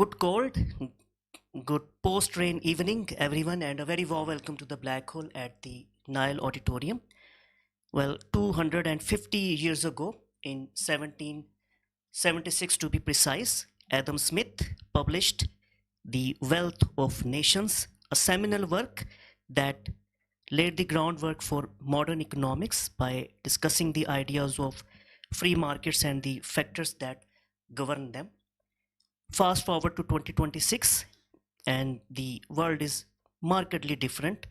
Good cold, good post-rain evening, everyone, and a very warm welcome to the Black Hole at the Nile Auditorium. Well, 250 years ago, in 1776 to be precise, Adam Smith published The Wealth of Nations, a seminal work that laid the groundwork for modern economics by discussing the ideas of free markets and the factors that govern them. Fast forward to 2026, and the world is markedly different.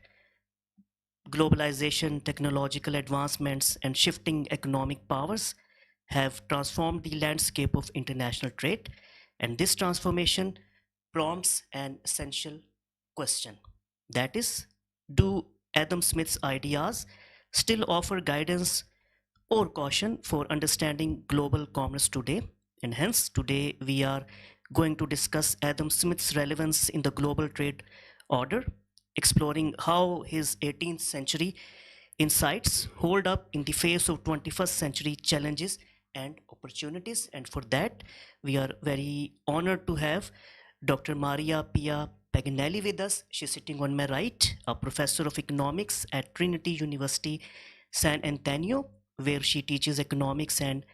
Globalization, technological advancements, and shifting economic powers have transformed the landscape of international trade, and this transformation prompts an essential question. That is, do Adam Smith's ideas still offer guidance or caution for understanding global commerce today? And hence, today we are going to discuss Adam Smith's relevance in the global trade order, exploring how his 18th century insights hold up in the face of 21st century challenges and opportunities. And for that, we are very honored to have Dr. Maria Pia Paganelli with us. She's sitting on my right, a professor of economics at Trinity University, San Antonio, where she teaches economics and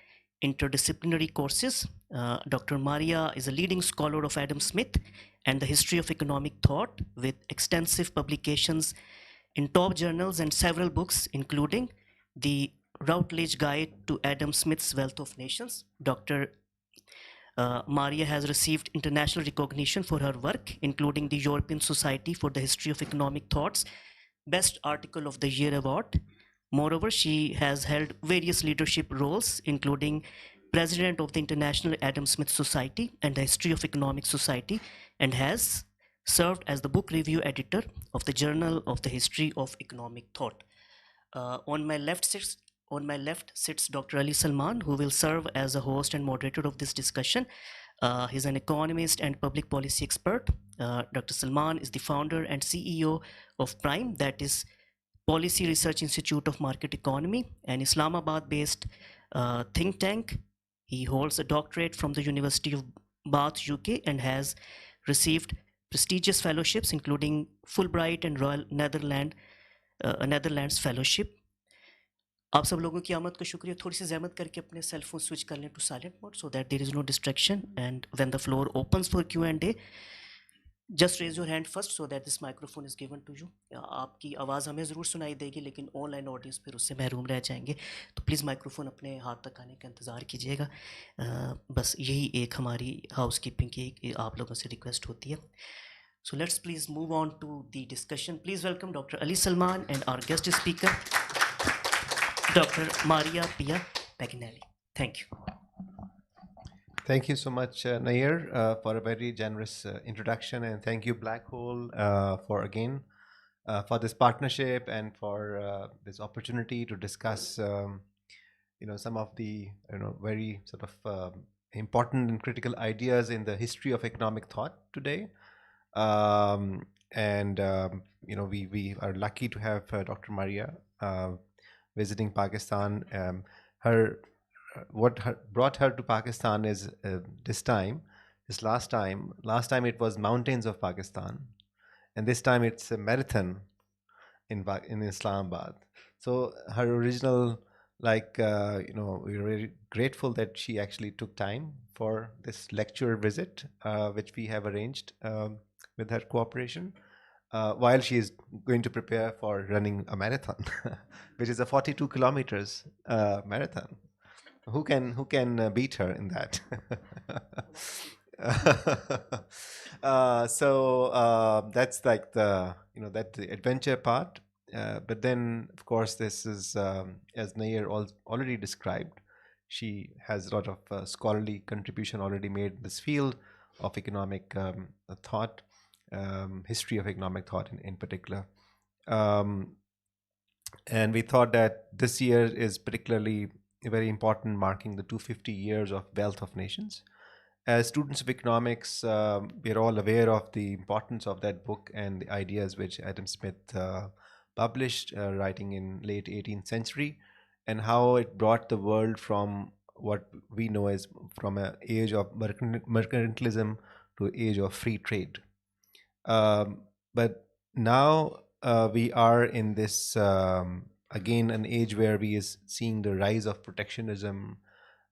interdisciplinary courses. Dr. Maria is a leading scholar of Adam Smith and the history of economic thought, with extensive publications in top journals and several books, including the Routledge Guide to Adam Smith's Wealth of Nations. Dr. Maria has received international recognition for her work, including the European Society for the History of Economic Thought's Best Article of the Year award. Moreover, she has held various leadership roles, including president of the International Adam Smith Society and the History of Economics Society, and has served as the book review editor of the Journal of the History of Economic Thought. On my left sits Dr. Ali Salman, who will serve as a host and moderator of this discussion. He's an economist and public policy expert. Dr. Salman is the founder and CEO of Prime, that is Policy Research Institute of Market Economy, an Islamabad-based think tank. He holds a doctorate from the University of Bath, UK, and has received prestigious fellowships, including Fulbright and Royal Netherlands Fellowship. आप सब लोगों की आमद का शुक्रिया. थोड़ी सी जहमत करके अपने सेल फोन स्विच कर लें to silent mode so that there is no distraction, and when the floor opens for Q&A, just raise your hand first so that this microphone is given to you. आपकी आवाज़ हमें ज़रूर सुनाई देगी, लेकिन online audience फिर उससे महरूम रह जाएंगे, तो प्लीज़ माइक्रोफोन अपने हाथ तक आने का इंतज़ार कीजिएगा. बस यही एक हमारी हाउस कीपिंग की आप लोगों से रिक्वेस्ट होती है. So let's please move on to the discussion. Please welcome Dr. Ali Salman and our guest speaker, Dr. Maria Pia Paganelli. Thank you. Thank you so much, Nair, for a very generous introduction, and thank you, Black Hole, for this partnership and for this opportunity to discuss, some of the very sort of important and critical ideas in the history of economic thought today. We are lucky to have Dr. Maria visiting Pakistan. What brought her to Pakistan is last time it was mountains of Pakistan, and this time it's a marathon in Islamabad. So her original, we're very grateful that she actually took time for this lecture visit, which we have arranged with her cooperation, while she is going to prepare for running a marathon, which is a 42 kilometers marathon. Who can beat her in that? That's like the adventure part. But then, of course, this is, as Nair already described, she has a lot of scholarly contribution already made in this field of economic thought, history of economic thought in particular. And we thought that this year is particularly very important, marking the 250 years of Wealth of Nations. As students of economics, we're all aware of the importance of that book and the ideas which Adam Smith published, writing in late 18th century, and how it brought the world from what we know as from an age of mercantilism to age of free trade. But now we are in this again an age where we is seeing the rise of protectionism,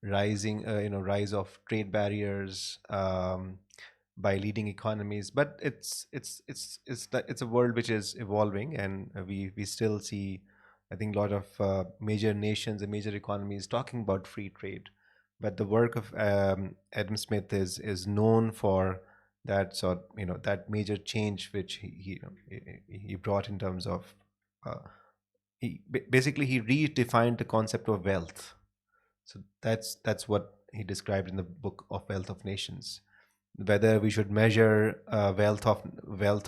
rising rise of trade barriers by leading economies. But it's a world which is evolving, and we still see, I think, a lot of major nations and major economies talking about free trade. But the work of Adam Smith is known for that sort, that major change which he brought in terms of uh, basically he redefined the concept of wealth. So that's what he described in the book of Wealth of Nations. Whether we should measure wealth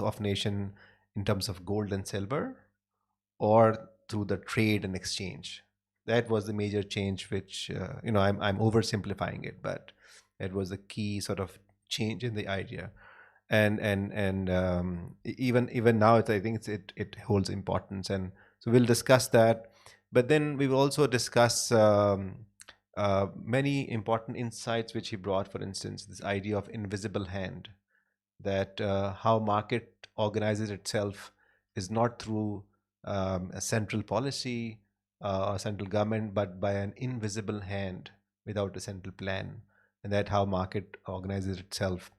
of nation in terms of gold and silver, or through the trade and exchange. That was the major change, which I'm oversimplifying it, but it was the key sort of change in the idea. And even now, I think it holds importance, and so we'll discuss that. But then we will also discuss many important insights which he brought. For instance, this idea of invisible hand, that how market organizes itself is not through a central policy or central government, but by an invisible hand without a central plan, and that how market organizes itself.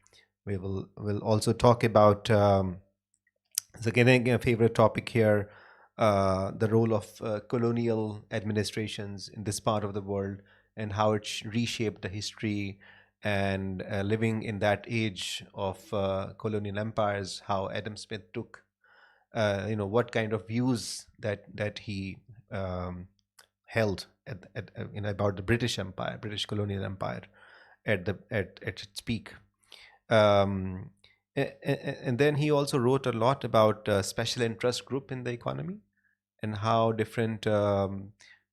We'll also talk about so getting a favorite topic here, the role of colonial administrations in this part of the world, and how it reshaped the history, and living in that age of colonial empires, how Adam Smith took, what kind of views that he held about the British Empire, British colonial empire at its peak. Um, and then he also wrote a lot about special interest group in the economy, and how different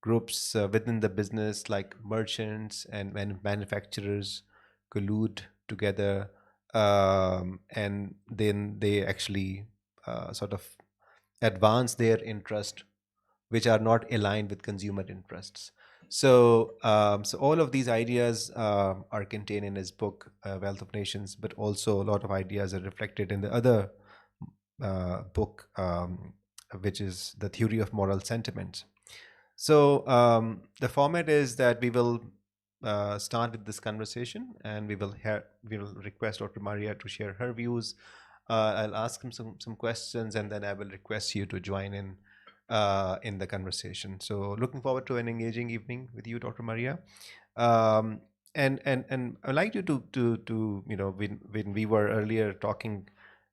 groups within the business, like merchants and manufacturers, collude together, and then they actually sort of advance their interest, which are not aligned with consumer interests. So all of these ideas are contained in his book, Wealth of Nations, but also a lot of ideas are reflected in the other book, which is The Theory of Moral Sentiments. So the format is that we will start with this conversation, and we will request Dr. Maria to share her views. I'll ask him some questions, and then I will request you to join in the conversation. So looking forward to an engaging evening with you, Dr. Maria. And I'd like you to when we were earlier talking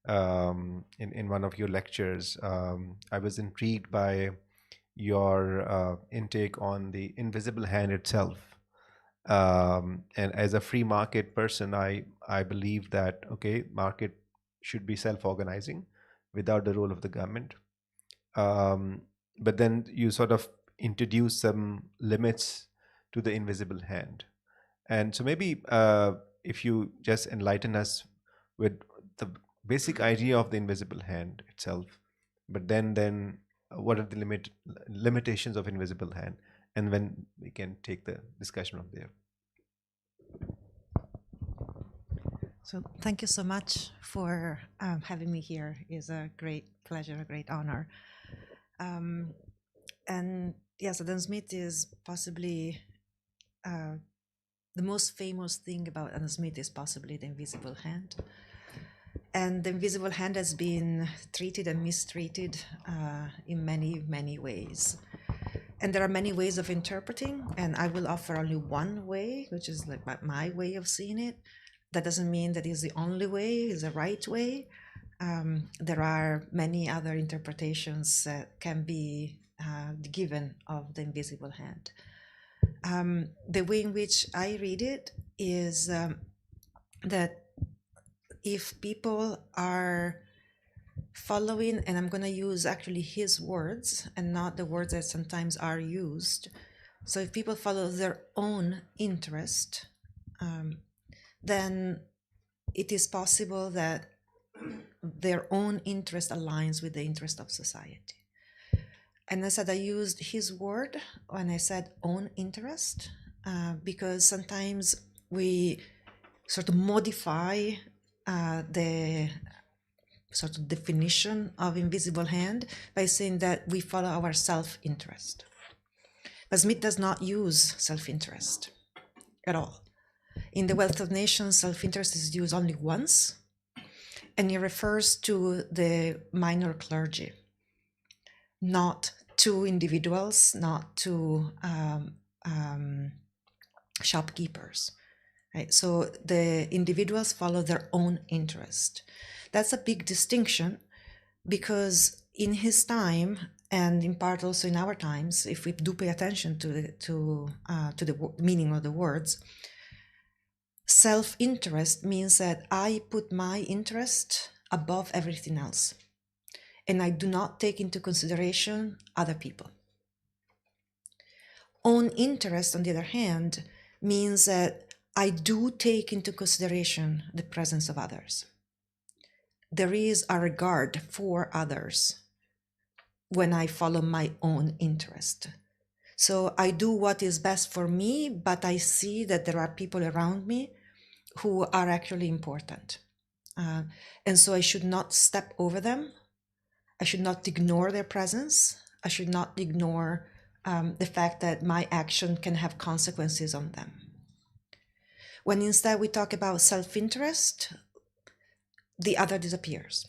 in one of your lectures, I was intrigued by your intake on the invisible hand itself. And as a free market person, I believe that, okay, market should be self-organizing without the role of the government. But then you sort of introduce some limits to the invisible hand. And so maybe if you just enlighten us with the basic idea of the invisible hand itself, but then what are the limitations of invisible hand, and when we can take the discussion from there. So thank you so much for having me here. It's a great pleasure, a great honor. And yes, Adam Smith is possibly the most famous thing about Adam Smith is possibly the invisible hand. And the invisible hand has been treated and mistreated in many, many ways. And there are many ways of interpreting, and I will offer only one way, which is like my way of seeing it. That doesn't mean that is the only way, is the right way. There are many other interpretations that can be given of the invisible hand. The way in which I read it is that if people are following, and I'm going to use actually his words and not the words that sometimes are used. So if people follow their own interest, then it is possible that their own interest aligns with the interest of society. And I said I used his word when I said own interest, because sometimes we sort of modify the sort of definition of invisible hand by saying that we follow our self-interest. But Smith does not use self-interest at all. In The Wealth of Nations, self-interest is used only once, and he refers to the minor clergy, not to individuals, not to shopkeepers. Right? So the individuals follow their own interest. That's a big distinction, because in his time, and in part also in our times, if we do pay attention to the meaning of the words, self-interest means that I put my interest above everything else, and I do not take into consideration other people. Own interest, on the other hand, means that I do take into consideration the presence of others. There is a regard for others when I follow my own interest. So I do what is best for me, but I see that there are people around me who are actually important. And so I should not step over them. I should not ignore their presence. I should not ignore the fact that my action can have consequences on them. When instead we talk about self-interest, the other disappears.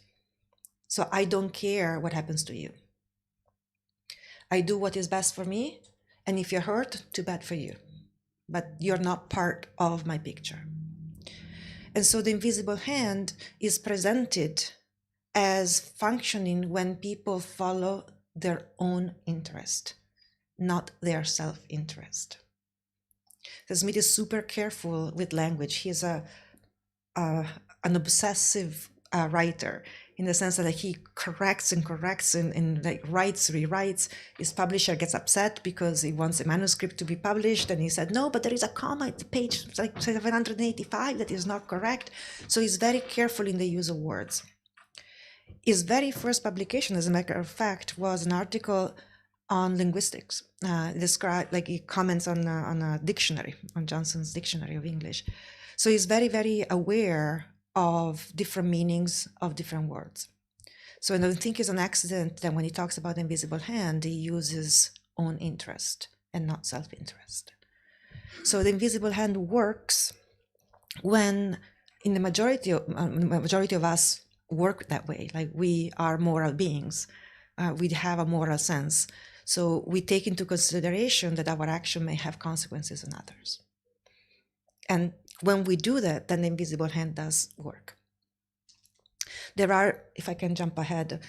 So I don't care what happens to you. I do what is best for me, and if you're hurt, too bad for you. But you're not part of my picture. And so the invisible hand is presented as functioning when people follow their own interest, not their self-interest. So Smith is super careful with language. He's an obsessive writer, in the sense that he corrects and like rewrites. His publisher gets upset because he wants a manuscript to be published, and he said, no, but there is a comma at page like 785 that is not correct. So he's very careful in the use of words. His very first publication, as a matter of fact, was an article on linguistics. He comments on a dictionary, on Johnson's Dictionary of English. So he's very, very aware of different meanings of different words. So I don't think it's an accident that when he talks about the invisible hand, he uses own interest and not self-interest. So the invisible hand works when, in the majority of us work that way. Like, we are moral beings. We have a moral sense. So we take into consideration that our action may have consequences on others. And when we do that, then the invisible hand does work. There are, if I can jump ahead,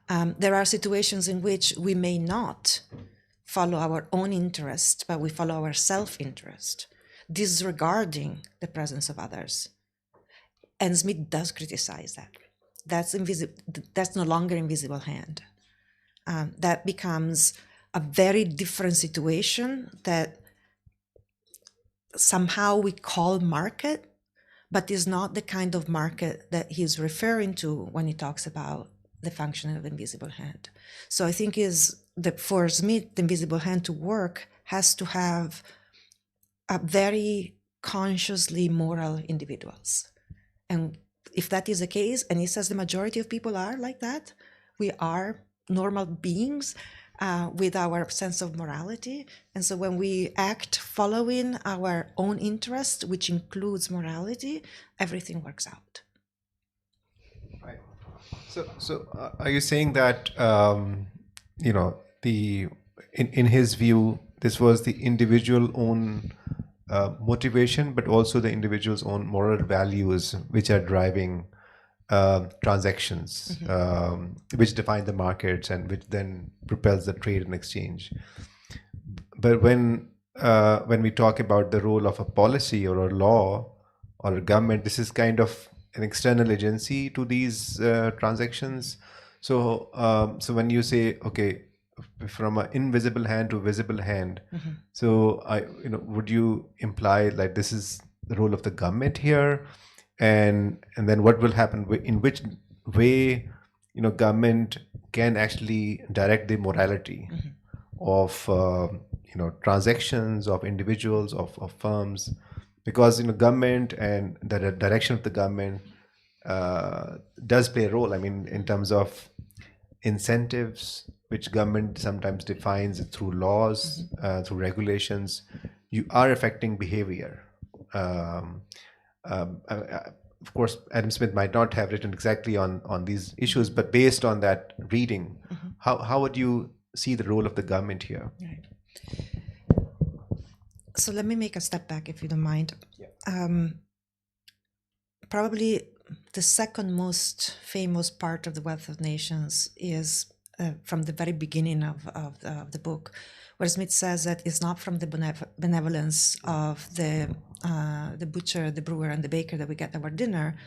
there are situations in which we may not follow our own interest, but we follow our self-interest, disregarding the presence of others. And Smith does criticize that. That's no longer invisible hand. That becomes a very different situation that somehow we call market, but is not the kind of market that he's referring to when he talks about the functioning of the invisible hand. So I think for Smith, the invisible hand to work has to have a very consciously moral individuals. And if that is the case, and he says the majority of people are like that, we are normal beings with our sense of morality. And so when we act following our own interest, which includes morality, everything works out. Right. So are you saying that, in his view, this was the individual own motivation, but also the individual's own moral values, which are driving transactions, which define the markets and which then propels the trade and exchange. But when we talk about the role of a policy or a law or a government, this is kind of an external agency to these transactions. So when you say, okay, from an invisible hand to visible hand, so would you imply like this is the role of the government here? And then what will happen, in which way government can actually direct the morality of transactions, of individuals, of firms, because government and the direction of the government does play a role. I mean, in terms of incentives, which government sometimes defines through laws, through regulations, you are affecting behavior. Of course, Adam Smith might not have written exactly on these issues, but based on that reading, how would you see the role of the government here? Right. So let me make a step back, if you don't mind. Probably the second most famous part of The Wealth of Nations is from the very beginning of the book, where Smith says that it's not from the benevolence of the butcher, the brewer, and the baker that we get our dinner,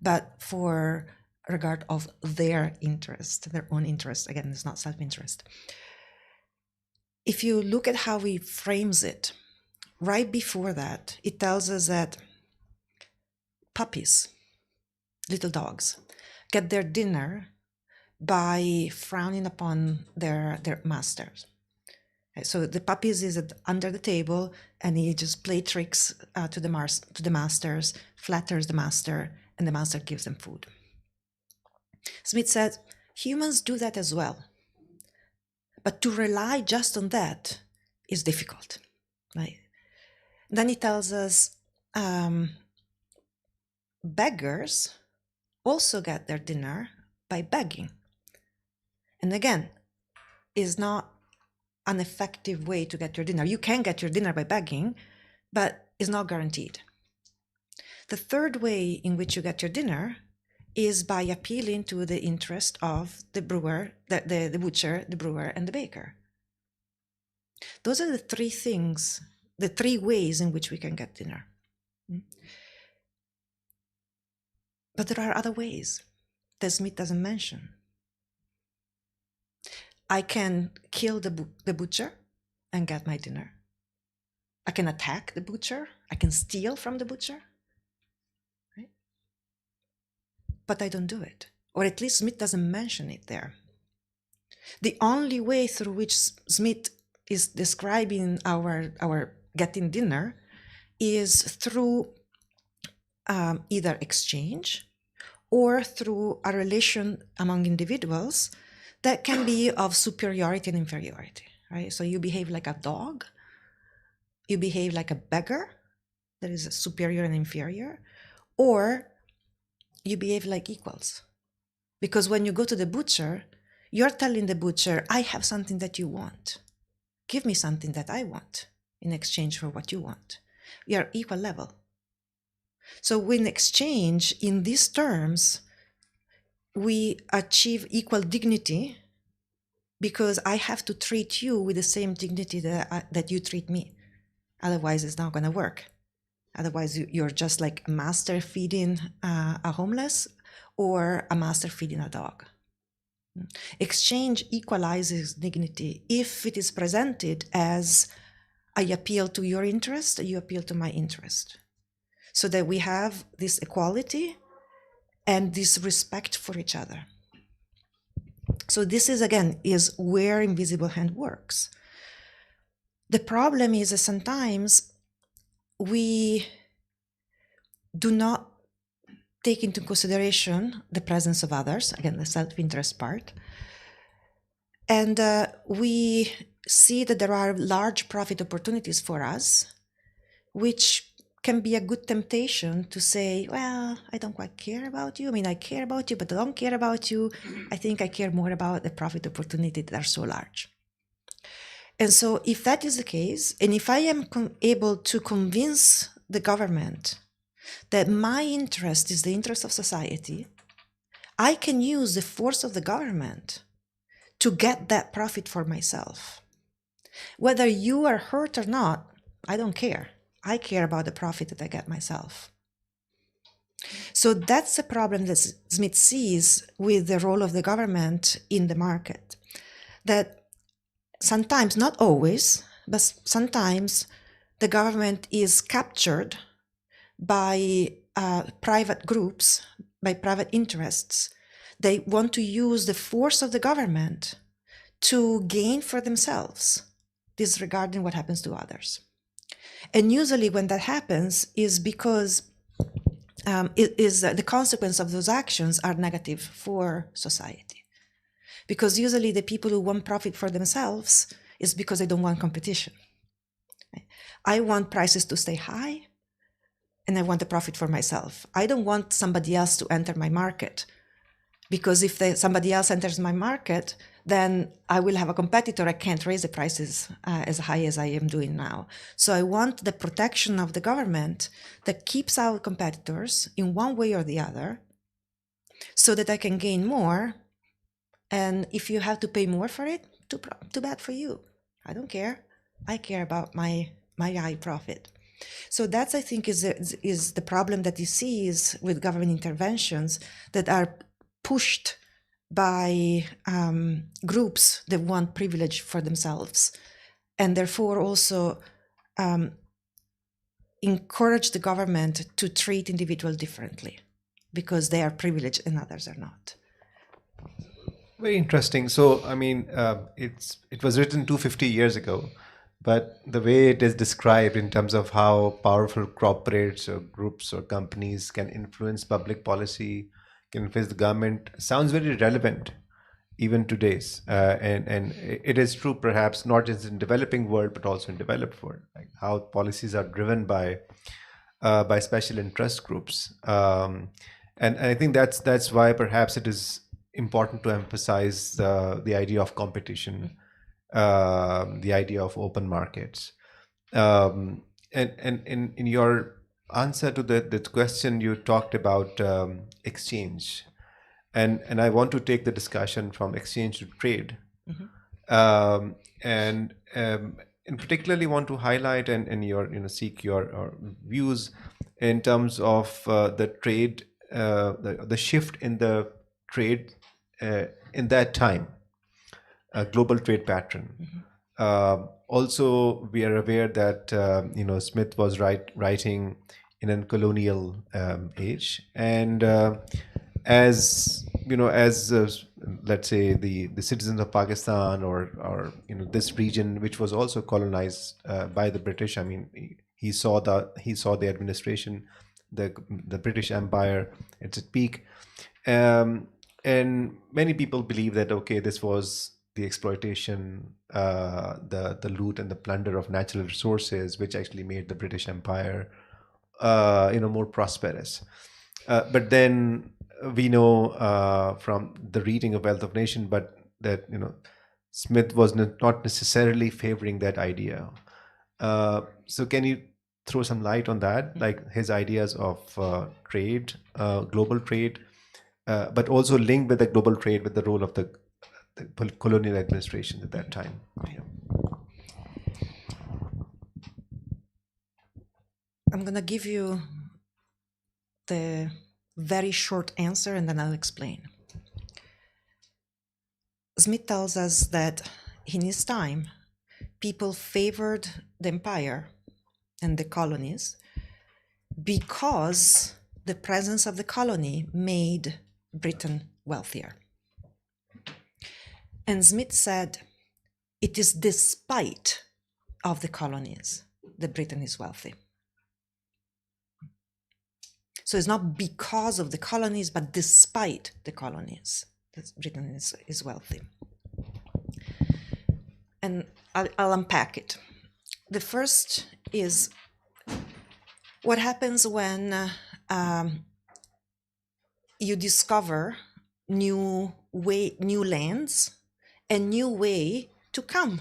but for regard of their interest, their own interest. Again, it's not self-interest. If you look at how he frames it, right before that, it tells us that puppies, little dogs, get their dinner by frowning upon their masters. So the puppies is under the table, and he just play tricks to the masters, flatters the master, and the master gives them food. Smith said, humans do that as well. But to rely just on that is difficult. Right? Then he tells us beggars also get their dinner by begging. And again, is not an effective way to get your dinner. You can get your dinner by begging, but it's not guaranteed. The third way in which you get your dinner is by appealing to the interest of the brewer, the butcher, the brewer, and the baker. Those are the three things, the three ways in which we can get dinner. But there are other ways that Smith doesn't mention. I can kill the butcher and get my dinner. I can attack the butcher. I can steal from the butcher. Right? But I don't do it. Or at least Smith doesn't mention it there. The only way through which Smith is describing our getting dinner is through either exchange or through a relation among individuals that can be of superiority and inferiority, right? So you behave like a dog, you behave like a beggar, that is superior and inferior, or you behave like equals. Because when you go to the butcher, you're telling the butcher, I have something that you want. Give me something that I want in exchange for what you want. We are equal level. So when exchange in these terms, we achieve equal dignity because I have to treat you with the same dignity that you treat me. Otherwise, it's not going to work. Otherwise, you're just like a master feeding a homeless or a master feeding a dog. Exchange equalizes dignity if it is presented as I appeal to your interest, you appeal to my interest. So that we have this equality and this respect for each other. So this is, again, is where invisible hand works. The problem is that sometimes we do not take into consideration the presence of others, again, the self-interest part. And we see that there are large profit opportunities for us, which can be a good temptation to say, well, I don't quite care about you. I mean, I care about you, but I don't care about you. I think I care more about the profit opportunities that are so large. And so if that is the case, and if I am able to convince the government that my interest is the interest of society, I can use the force of the government to get that profit for myself. Whether you are hurt or not, I don't care. I care about the profit that I get myself. So that's the problem that Smith sees with the role of the government in the market. That sometimes, not always, but sometimes the government is captured by private groups, by private interests. They want to use the force of the government to gain for themselves, disregarding what happens to others. And usually when that happens is because the consequence of those actions are negative for society. Because usually the people who want profit for themselves is because they don't want competition. I want prices to stay high, and I want the profit for myself. I don't want somebody else to enter my market, because if somebody else enters my market, then I will have a competitor. I can't raise the prices as high as I am doing now. So I want the protection of the government that keeps our competitors in one way or the other, so that I can gain more. And if you have to pay more for it, too bad for you. I don't care. I care about my high profit. So that's, I think, is the problem that you see is with government interventions that are pushed by groups that want privilege for themselves, and therefore also encourage the government to treat individuals differently because they are privileged and others are not. Very interesting. So, I mean, it was written 250 years ago, but the way it is described in terms of how powerful corporates or groups or companies can influence public policy, can influence the government, sounds very relevant even today's. And it is true, perhaps not just in developing world, but also in developed world, like how policies are driven by special interest groups. And I think that's why perhaps it is important to emphasize the idea of competition, the idea of open markets. And in your answer to that question, you talked about exchange. And I want to take the discussion from exchange to trade. And particularly want to highlight and seek your views in terms of the trade, the shift in the trade in that time, global trade pattern. Also, we are aware that Smith was writing in a colonial age, and as let's say the citizens of Pakistan or this region, which was also colonized by the British. I mean, he saw the administration, the British Empire at its peak, and many people believe that okay, this was the exploitation, the loot and the plunder of natural resources, which actually made the British Empire more prosperous. But then we know from the reading of Wealth of Nation, but that Smith was not necessarily favoring that idea. So can you throw some light on that, like his ideas of trade, global trade, but also linked with the global trade with the role of the colonial administration at that time? Yeah. I'm going to give you the very short answer and then I'll explain. Smith tells us that in his time, people favored the empire and the colonies because the presence of the colony made Britain wealthier. And Smith said, it is despite of the colonies that Britain is wealthy. So it's not because of the colonies, but despite the colonies that Britain is wealthy. And I'll unpack it. The first is what happens when you discover new lands and new way to come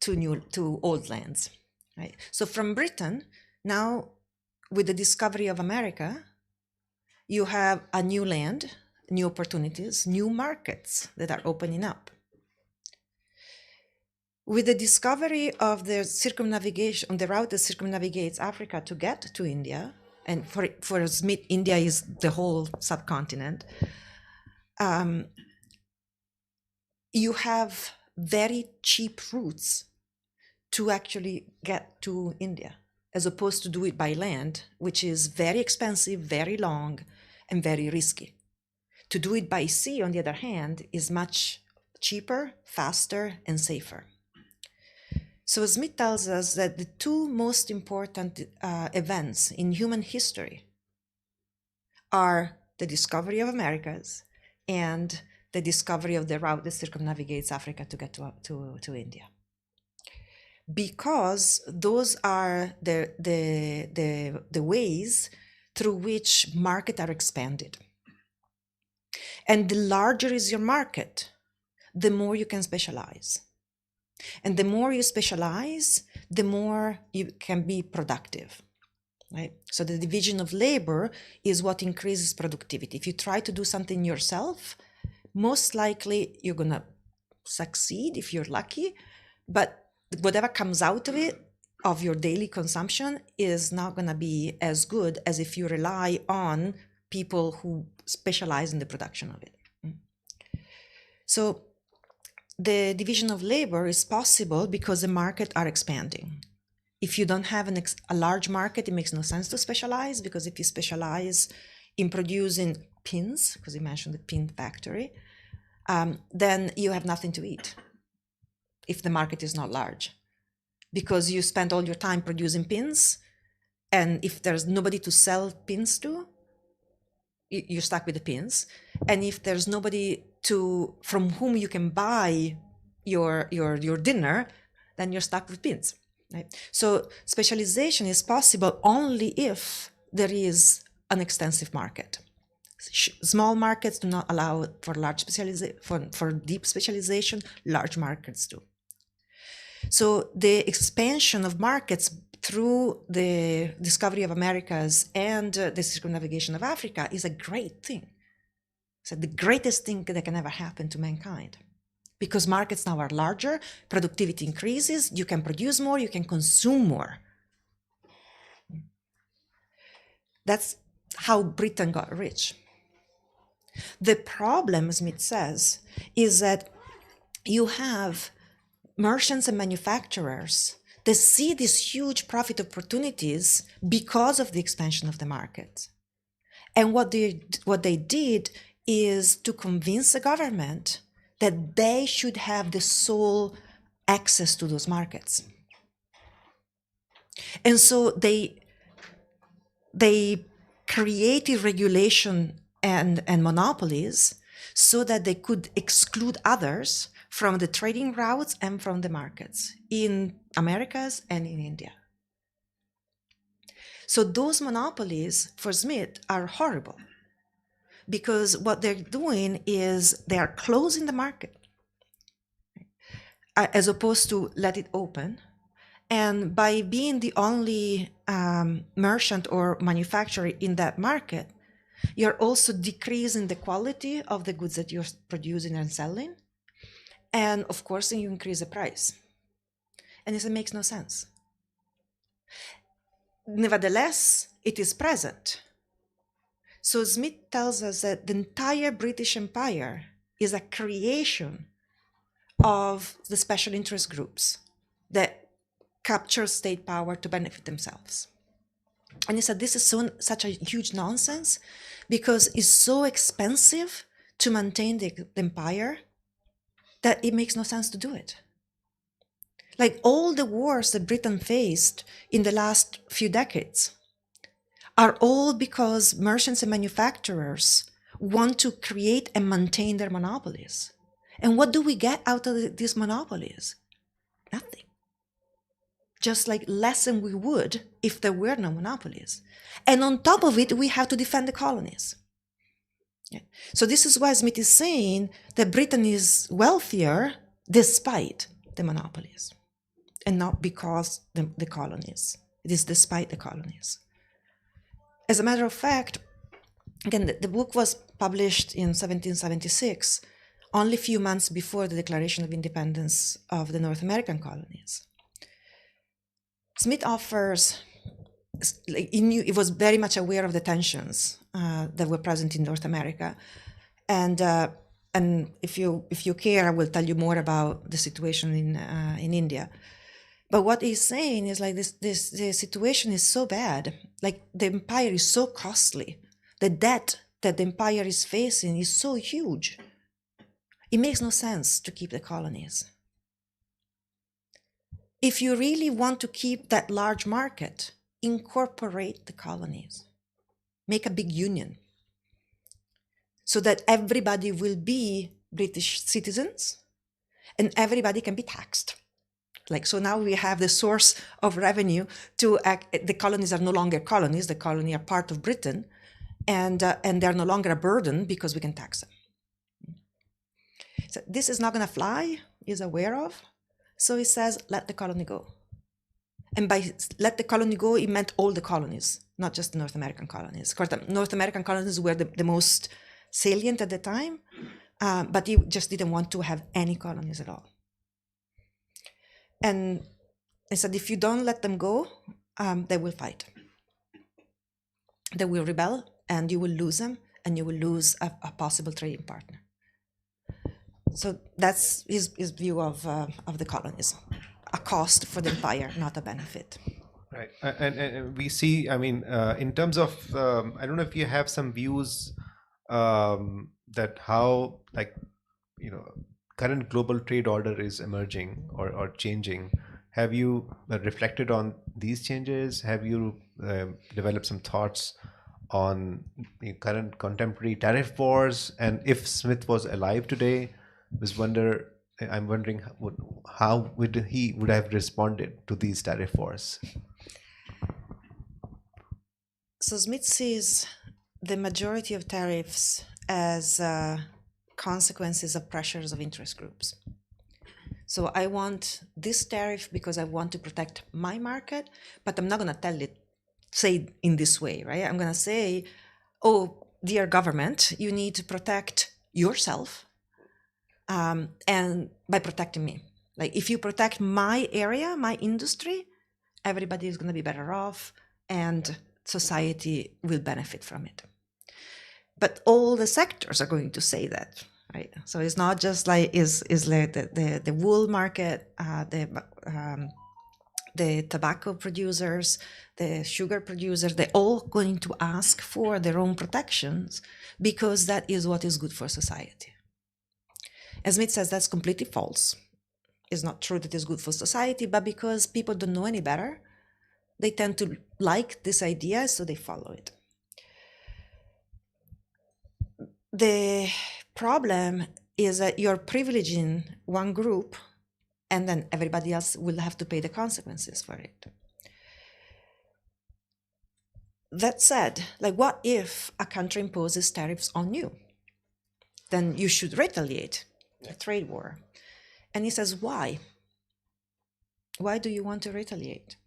to old lands, right? So from Britain, now with the discovery of America, you have a new land, new opportunities, new markets that are opening up. With the discovery of the circumnavigation, on the route that circumnavigates Africa to get to India, and for Smith, India is the whole subcontinent, you have very cheap routes to actually get to India, as opposed to do it by land, which is very expensive, very long, and very risky. To do it by sea, on the other hand, is much cheaper, faster, and safer. So Smith tells us that the two most important events in human history are the discovery of Americas and the discovery of the route that circumnavigates Africa to get to India. Because those are the ways through which markets are expanded. And the larger is your market, the more you can specialize. And the more you specialize, the more you can be productive, right? So the division of labor is what increases productivity. If you try to do something yourself, most likely you're going to succeed if you're lucky, but whatever comes out of it, of your daily consumption, is not going to be as good as if you rely on people who specialize in the production of it. So the division of labor is possible because the markets are expanding. If you don't have a large market, it makes no sense to specialize, because if you specialize in producing pins, because you mentioned the pin factory, then you have nothing to eat if the market is not large, because you spend all your time producing pins, and if there's nobody to sell pins to, you're stuck with the pins. And if there's nobody from whom you can buy your dinner, then you're stuck with pins, right? So specialization is possible only if there is an extensive market. Small markets do not allow for large specialization, for deep specialization. Large markets do. So the expansion of markets through the discovery of Americas and the circumnavigation of Africa is a great thing. It's the greatest thing that can ever happen to mankind, because markets now are larger, productivity increases, you can produce more, you can consume more. That's how Britain got rich. The problem, Smith says, is that you have merchants and manufacturers that see these huge profit opportunities because of the expansion of the market. And what they did is to convince the government that they should have the sole access to those markets. And so they created regulation and monopolies so that they could exclude others from the trading routes and from the markets in Americas and in India. So those monopolies for Smith are horrible, because what they're doing is they are closing the market as opposed to let it open. And by being the only merchant or manufacturer in that market, you're also decreasing the quality of the goods that you're producing and selling. And of course, you increase the price. And this makes no sense. Nevertheless, it is present. So Smith tells us that the entire British Empire is a creation of the special interest groups that capture state power to benefit themselves. And he said this is such a huge nonsense, because it's so expensive to maintain the empire that it makes no sense to do it. Like all the wars that Britain faced in the last few decades are all because merchants and manufacturers want to create and maintain their monopolies. And what do we get out of these monopolies? Nothing. Just like less than we would if there were no monopolies. And on top of it, we have to defend the colonies. Yeah. So this is why Smith is saying that Britain is wealthier despite the monopolies, and not because the colonies. It is despite the colonies. As a matter of fact, again, the book was published in 1776, only a few months before the Declaration of Independence of the North American colonies. Smith offers, he was very much aware of the tensions that were present in North America. And if you care, I will tell you more about the situation in India. But what he's saying is like the situation is so bad, like the empire is so costly, the debt that the empire is facing is so huge. It makes no sense to keep the colonies. If you really want to keep that large market, incorporate the colonies. Make a big union. so that everybody will be British citizens and everybody can be taxed. Like, so now we have the source of revenue to the colonies are no longer colonies, the colonies are part of Britain, and they're no longer a burden because we can tax them. So this is not going to fly, he's aware of. So he says, let the colony go. And by let the colony go, he meant all the colonies, not just the North American colonies. Of course, the North American colonies were the most salient at the time, but he just didn't want to have any colonies at all. And he said, if you don't let them go, they will fight. They will rebel, and you will lose them, and you will lose a possible trading partner. So that's his view of the colonies. A cost for the empire, not a benefit. Right. And we see, I mean, in terms of, I don't know if you have some views that how, like, you know, current global trade order is emerging or changing. Have you reflected on these changes? Have you developed some thoughts on the current contemporary tariff wars? And if Smith was alive today, I'm wondering how he would have responded to these tariff wars. So Smith sees the majority of tariffs as consequences of pressures of interest groups. So I want this tariff because I want to protect my market, but I'm not going to say it in this way, right? I'm going to say, oh, dear government, you need to protect yourself, and by protecting me. Like, if you protect my area, my industry, everybody is going to be better off, and society will benefit from it. But all the sectors are going to say that, right? So it's not just like is like the wool market, the tobacco producers, the sugar producers. They're all going to ask for their own protections because that is what is good for society. As Smith says, that's completely false. It's not true that it's good for society, but because people don't know any better, they tend to like this idea, so they follow it. The problem is that you're privileging one group, and then everybody else will have to pay the consequences for it. That said, like, what if a country imposes tariffs on you? Then you should retaliate, a trade war. And he says, why? Why do you want to retaliate?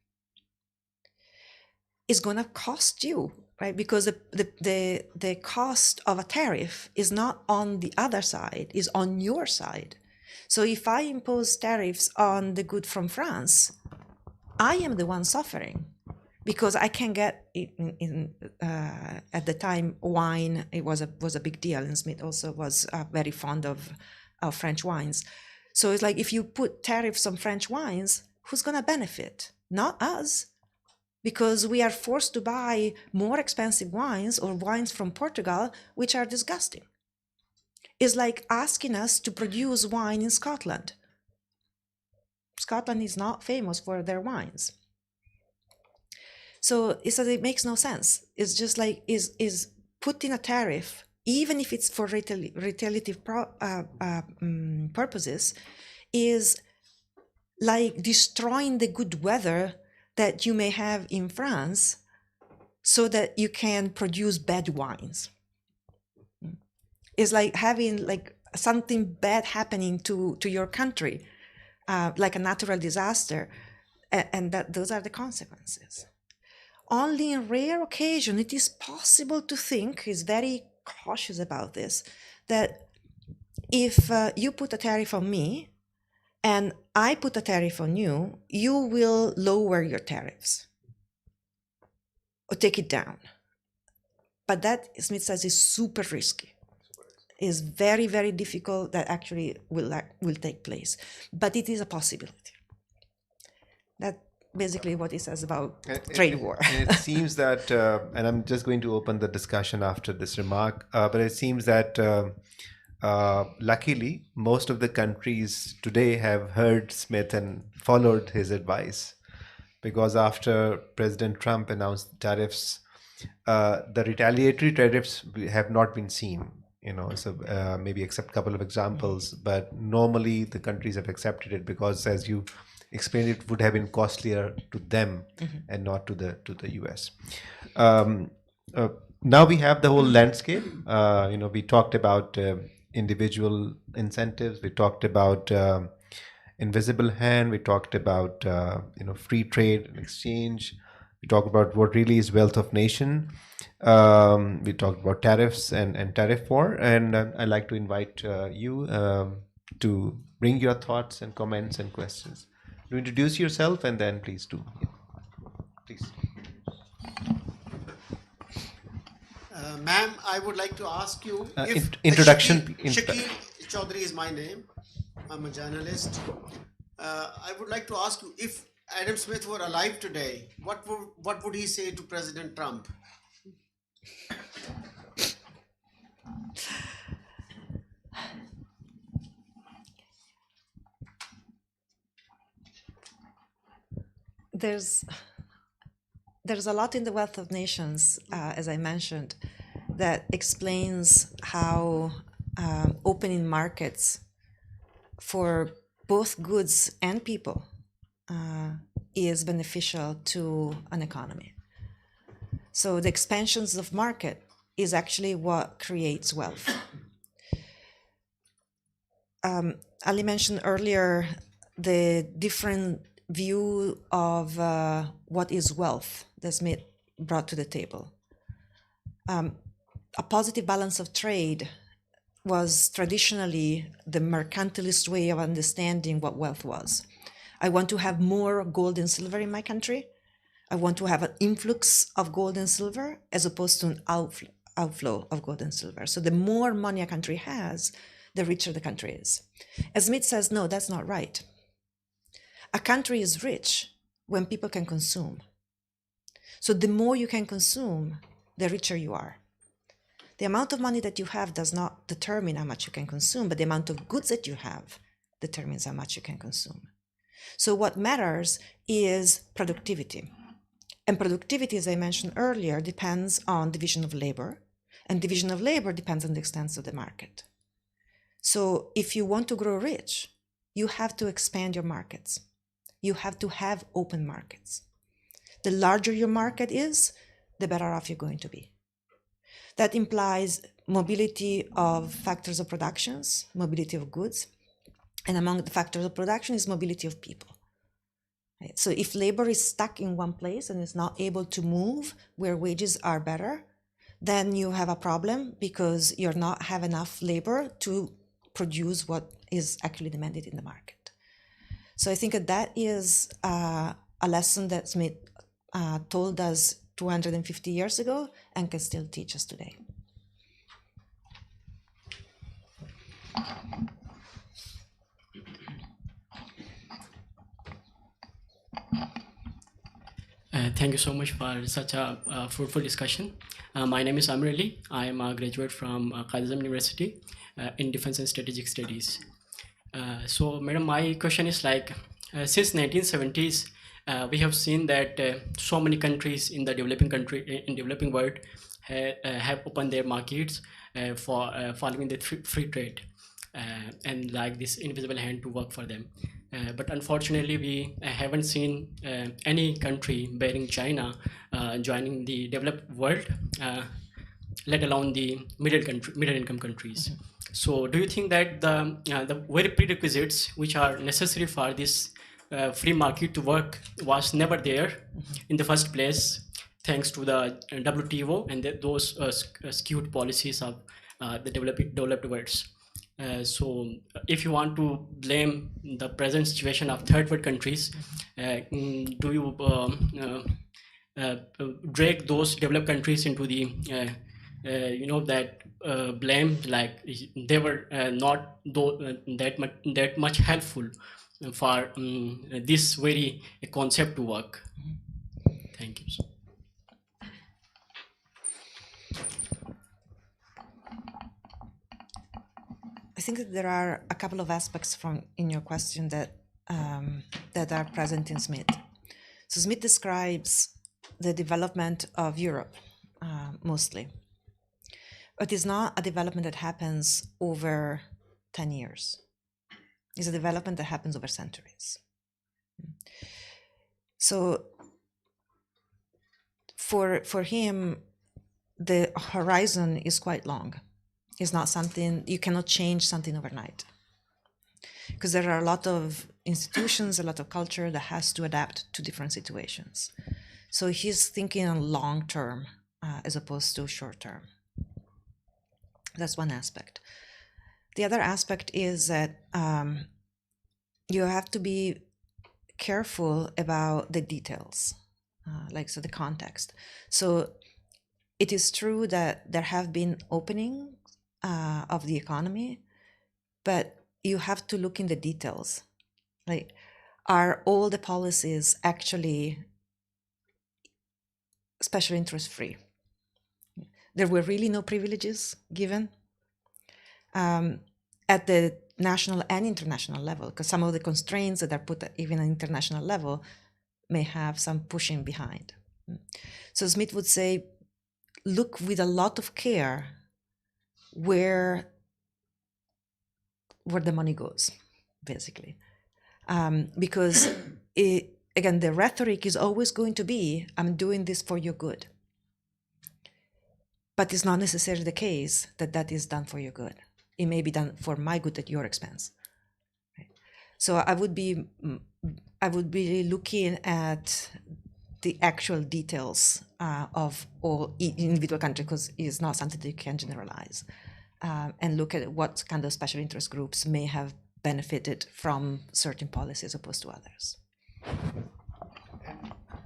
It's going to cost you, right? Because the cost of a tariff is not on the other side, is on your side. So if I impose tariffs on the good from France, I am the one suffering because I can get at the time wine. It was a big deal, and Smith also was very fond of French wines. So it's like, if you put tariffs on French wines, who's going to benefit? Not us, because we are forced to buy more expensive wines or wines from Portugal, which are disgusting. It's like asking us to produce wine in Scotland. Scotland is not famous for their wines. So it makes no sense. It's just like, is putting a tariff, even if it's for retaliative purposes, is like destroying the good weather that you may have in France so that you can produce bad wines. It's like having like something bad happening to your country, like a natural disaster, and that those are the consequences. Only in rare occasion it is possible to think, he's very cautious about this, that if you put a tariff on me and I put a tariff on you, you will lower your tariffs or take it down. But that, Smith says, is super risky. Is very, very difficult that actually will take place. But it is a possibility. That's basically what he says about trade war. And it seems that, and I'm just going to open the discussion after this remark, but it seems that luckily, most of the countries today have heard Smith and followed his advice, because after President Trump announced tariffs, the retaliatory tariffs have not been seen. So maybe accept a couple of examples, but normally the countries have accepted it because, as you explained, it would have been costlier to them and not to the US. Um, Now we have the whole landscape. We talked about individual incentives. We talked about invisible hand. We talked about free trade and exchange. We talked about what really is wealth of nation. We talked about tariffs and tariff war. And I'd like to invite you to bring your thoughts and comments and questions. To introduce yourself and then please do. Yeah. Please. Ma'am, I would like to ask you if introduction. Shakil Chaudhary is my name. I'm a journalist. I would like to ask you if Adam Smith were alive today, what would he say to President Trump? There's a lot in the Wealth of Nations, as I mentioned, that explains how opening markets for both goods and people is beneficial to an economy. So the expansions of market is actually what creates wealth. Ali mentioned earlier the different view of what is wealth that Smith brought to the table. A positive balance of trade was traditionally the mercantilist way of understanding what wealth was. I want to have more gold and silver in my country. I want to have an influx of gold and silver as opposed to an outflow of gold and silver. So the more money a country has, the richer the country is. As Smith says, no, that's not right. A country is rich when people can consume. So the more you can consume, the richer you are. The amount of money that you have does not determine how much you can consume, but the amount of goods that you have determines how much you can consume. So what matters is productivity. And productivity, as I mentioned earlier, depends on division of labor, and division of labor depends on the extent of the market. So if you want to grow rich, you have to expand your markets. You have to have open markets. The larger your market is, the better off you're going to be. That implies mobility of factors of productions, mobility of goods, and among the factors of production is mobility of people. Right? So if labor is stuck in one place and is not able to move where wages are better, then you have a problem because you're not have enough labor to produce what is actually demanded in the market. So I think that is a lesson that Smith told us 250 years ago and can still teach us today. Thank you so much for such a fruitful discussion. My name is Amir Ali. I am a graduate from Trinity University in Defense and Strategic Studies. So, Madam, my question is since 1970s, we have seen that so many countries in the developing world have opened their markets for following the free trade and like this invisible hand to work for them. But unfortunately, we haven't seen any country bearing China joining the developed world, let alone the middle income countries. Mm-hmm. So, do you think that the very prerequisites which are necessary for this free market to work was never there in the first place, thanks to the WTO and those skewed policies of the developed worlds? So if you want to blame the present situation of third world countries, do you drag those developed countries into the that blame, like they were not that much helpful for this very concept to work? Thank you. I think that there are a couple of aspects in your question that are present in Smith. So Smith describes the development of Europe mostly. But it's not a development that happens over 10 years. It's a development that happens over centuries. So for him, the horizon is quite long. It's not something, you cannot change something overnight. Because there are a lot of institutions, a lot of culture that has to adapt to different situations. So he's thinking on long term as opposed to short term. That's one aspect. The other aspect is that you have to be careful about the details, so the context. So it is true that there have been opening of the economy, but you have to look in the details. Like, are all the policies actually special interest free? There were really no privileges given at the national and international level, because some of the constraints that are put at even an international level may have some pushing behind. So Smith would say, look with a lot of care where the money goes, basically. Because again, the rhetoric is always going to be, I'm doing this for your good. But it's not necessarily the case that that is done for your good. It may be done for my good at your expense. Right? So I would be looking at the actual details of all individual countries, because it's not something that you can generalize, and look at what kind of special interest groups may have benefited from certain policies opposed to others.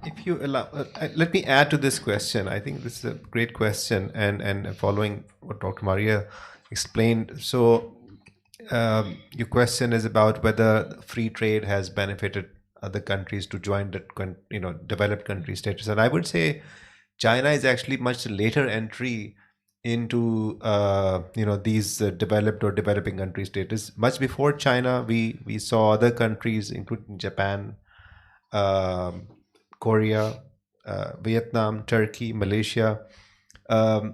If you allow, let me add to this question. I think this is a great question, and following what Dr. Maria explained. So your question is about whether free trade has benefited other countries to join that, developed country status. And I would say China is actually much later entry into these developed or developing country status. Much before China, we saw other countries, including Japan, Korea, Vietnam, Turkey, Malaysia,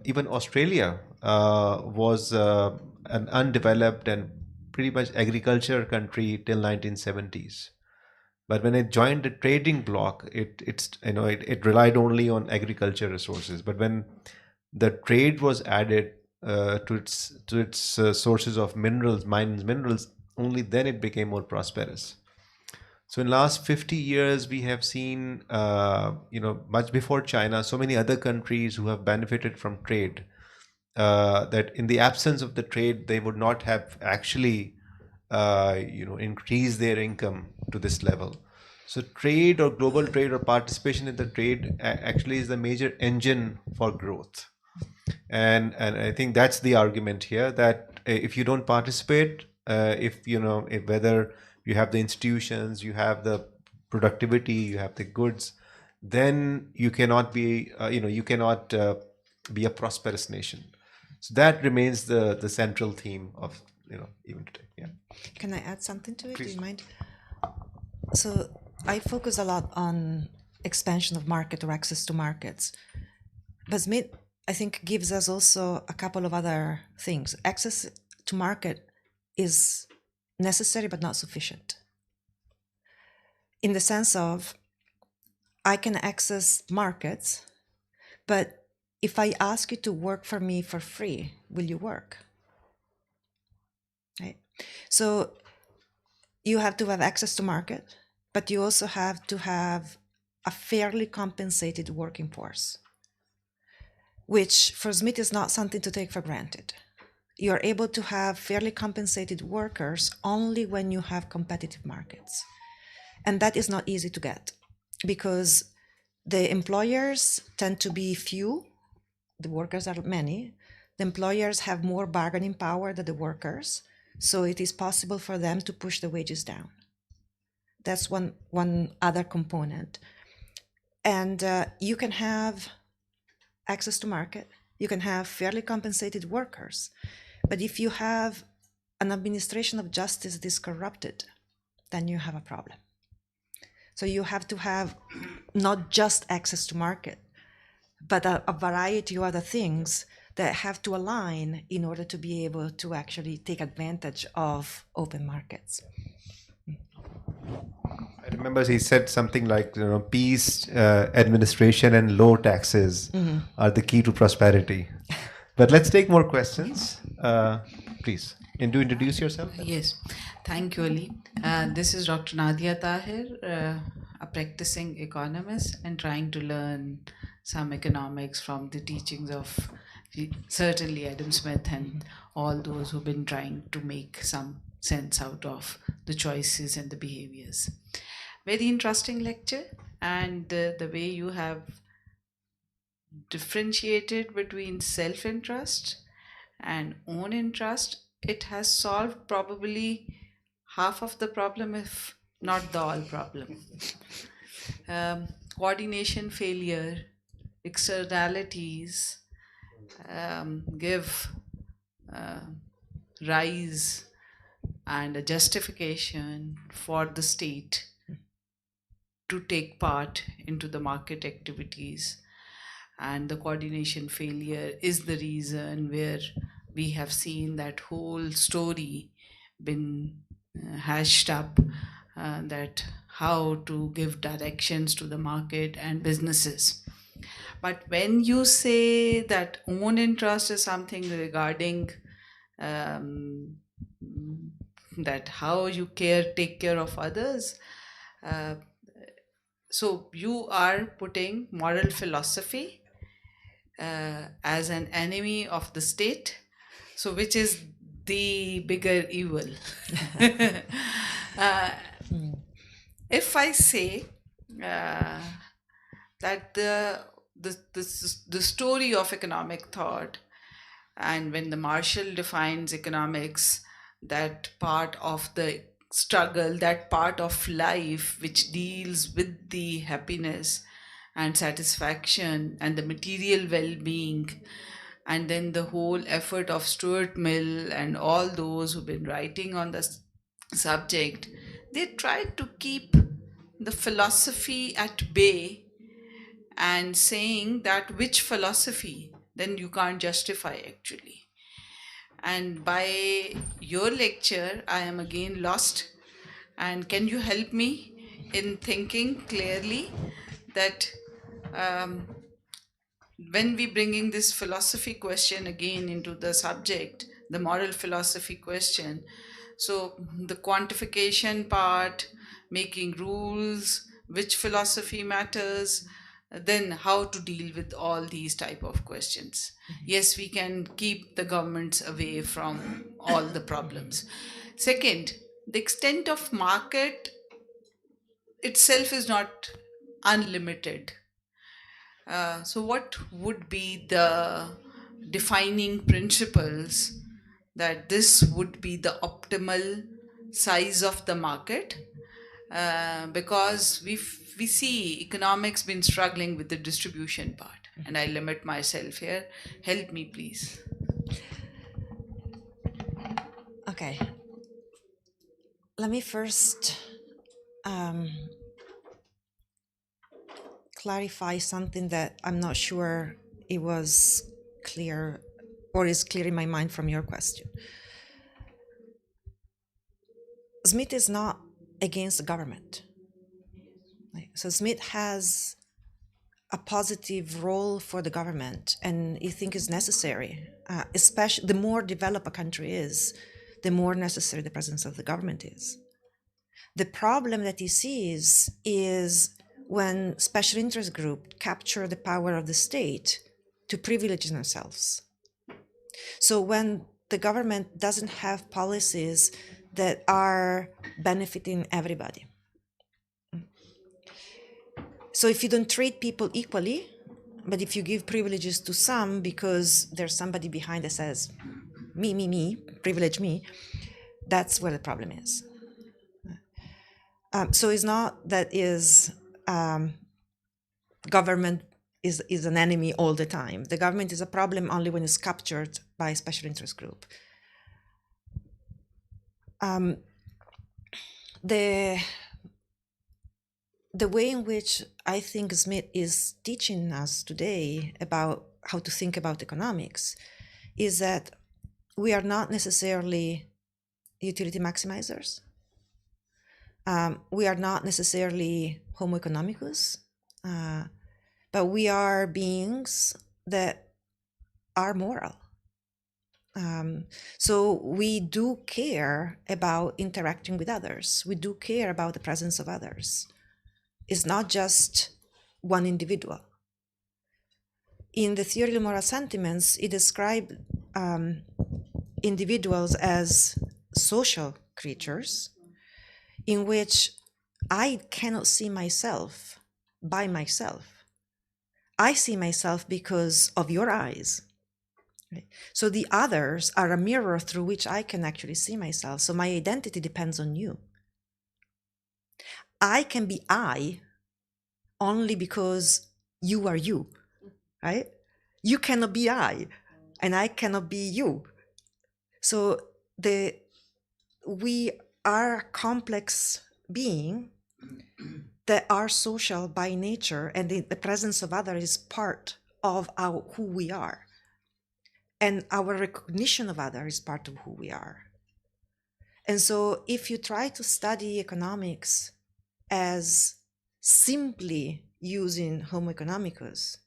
even Australia was an undeveloped and pretty much agriculture country till 1970s. But when it joined the trading bloc, it relied only on agriculture resources. But when the trade was added to its sources of minerals, minerals, only then it became more prosperous. So in the last 50 years, we have seen, much before China, so many other countries who have benefited from trade, that in the absence of the trade, they would not have actually, increased their income to this level. So trade or global trade or participation in the trade actually is the major engine for growth. And I think that's the argument here, that if you don't participate, if whether you have the institutions, you have the productivity, you have the goods, then you cannot be be a prosperous nation. So that remains the central theme of even today. Yeah. Can I add something to it? Please. Do you mind? So I focus a lot on expansion of market or access to markets, but Smith, I think, gives us also a couple of other things. Access to market is necessary but not sufficient, in the sense of, I can access markets, but if I ask you to work for me for free, will you work? Right? So you have to have access to market, but you also have to have a fairly compensated working force, which for Smith is not something to take for granted. You are able to have fairly compensated workers only when you have competitive markets. And that is not easy to get, because the employers tend to be few, the workers are many. The employers have more bargaining power than the workers, so it is possible for them to push the wages down. That's one other component. And you can have access to market, you can have fairly compensated workers, but if you have an administration of justice that is corrupted, then you have a problem. So you have to have not just access to market, but a variety of other things that have to align in order to be able to actually take advantage of open markets. I remember he said something like, peace, administration, and low taxes are the key to prosperity. But let's take more questions. Please, and do introduce yourself. Yes, thank you, Ali. This is Dr. Nadia Tahir, a practicing economist and trying to learn some economics from the teachings of certainly Adam Smith and all those who've been trying to make some sense out of the choices and the behaviors. Very interesting lecture, and the way you have differentiated between self-interest and own interest, it has solved probably half of the problem, if not the all problem. Coordination failure, externalities give rise and a justification for the state to take part into the market activities, and the coordination failure is the reason where we have seen that whole story been hashed up, that how to give directions to the market and businesses. But when you say that own interest is something regarding that how you take care of others, so you are putting moral philosophy as an enemy of the state, so which is the bigger evil. If I say that the story of economic thought, and when the Marshall defines economics, that part of the struggle, that part of life which deals with the happiness and satisfaction and the material well-being, and then the whole effort of Stuart Mill and all those who've been writing on the subject, they tried to keep the philosophy at bay and saying that which philosophy, then you can't justify actually. And by your lecture, I am again lost. And can you help me in thinking clearly that when we bringing this philosophy question again into the subject, the moral philosophy question, so the quantification part, making rules, which philosophy matters, then how to deal with all these type of questions. Yes, we can keep the governments away from all the problems. Second, the extent of market itself is not unlimited. So what would be the defining principles that this would be the optimal size of the market? Because we see economics been struggling with the distribution part, and I limit myself here. Help me, please. Okay. Let me first clarify something that I'm not sure it was clear or is clear in my mind from your question. Smith is not against the government. So Smith has a positive role for the government, and he thinks it's necessary. Especially the more developed a country is, the more necessary the presence of the government is. The problem that he sees is when special interest groups capture the power of the state to privilege themselves. So when the government doesn't have policies that are benefiting everybody. So if you don't treat people equally, but if you give privileges to some because there's somebody behind that says, me, privilege me, that's where the problem is. So it's not that government is an enemy all the time. The government is a problem only when it's captured by a special interest group. The way in which I think Smith is teaching us today about how to think about economics is that we are not necessarily utility maximizers. We are not necessarily homo economicus, but we are beings that are moral. So we do care about interacting with others. We do care about the presence of others. It's not just one individual. In the theory of moral sentiments, it describes individuals as social creatures in which I cannot see myself by myself. I see myself because of your eyes. Right? So the others are a mirror through which I can actually see myself. So my identity depends on you. I can be I only because you are you, right? You cannot be I, and I cannot be you. So we are a complex being that are social by nature, and the presence of others is part of who we are. And our recognition of others is part of who we are. And so if you try to study economics as simply using homo economicus,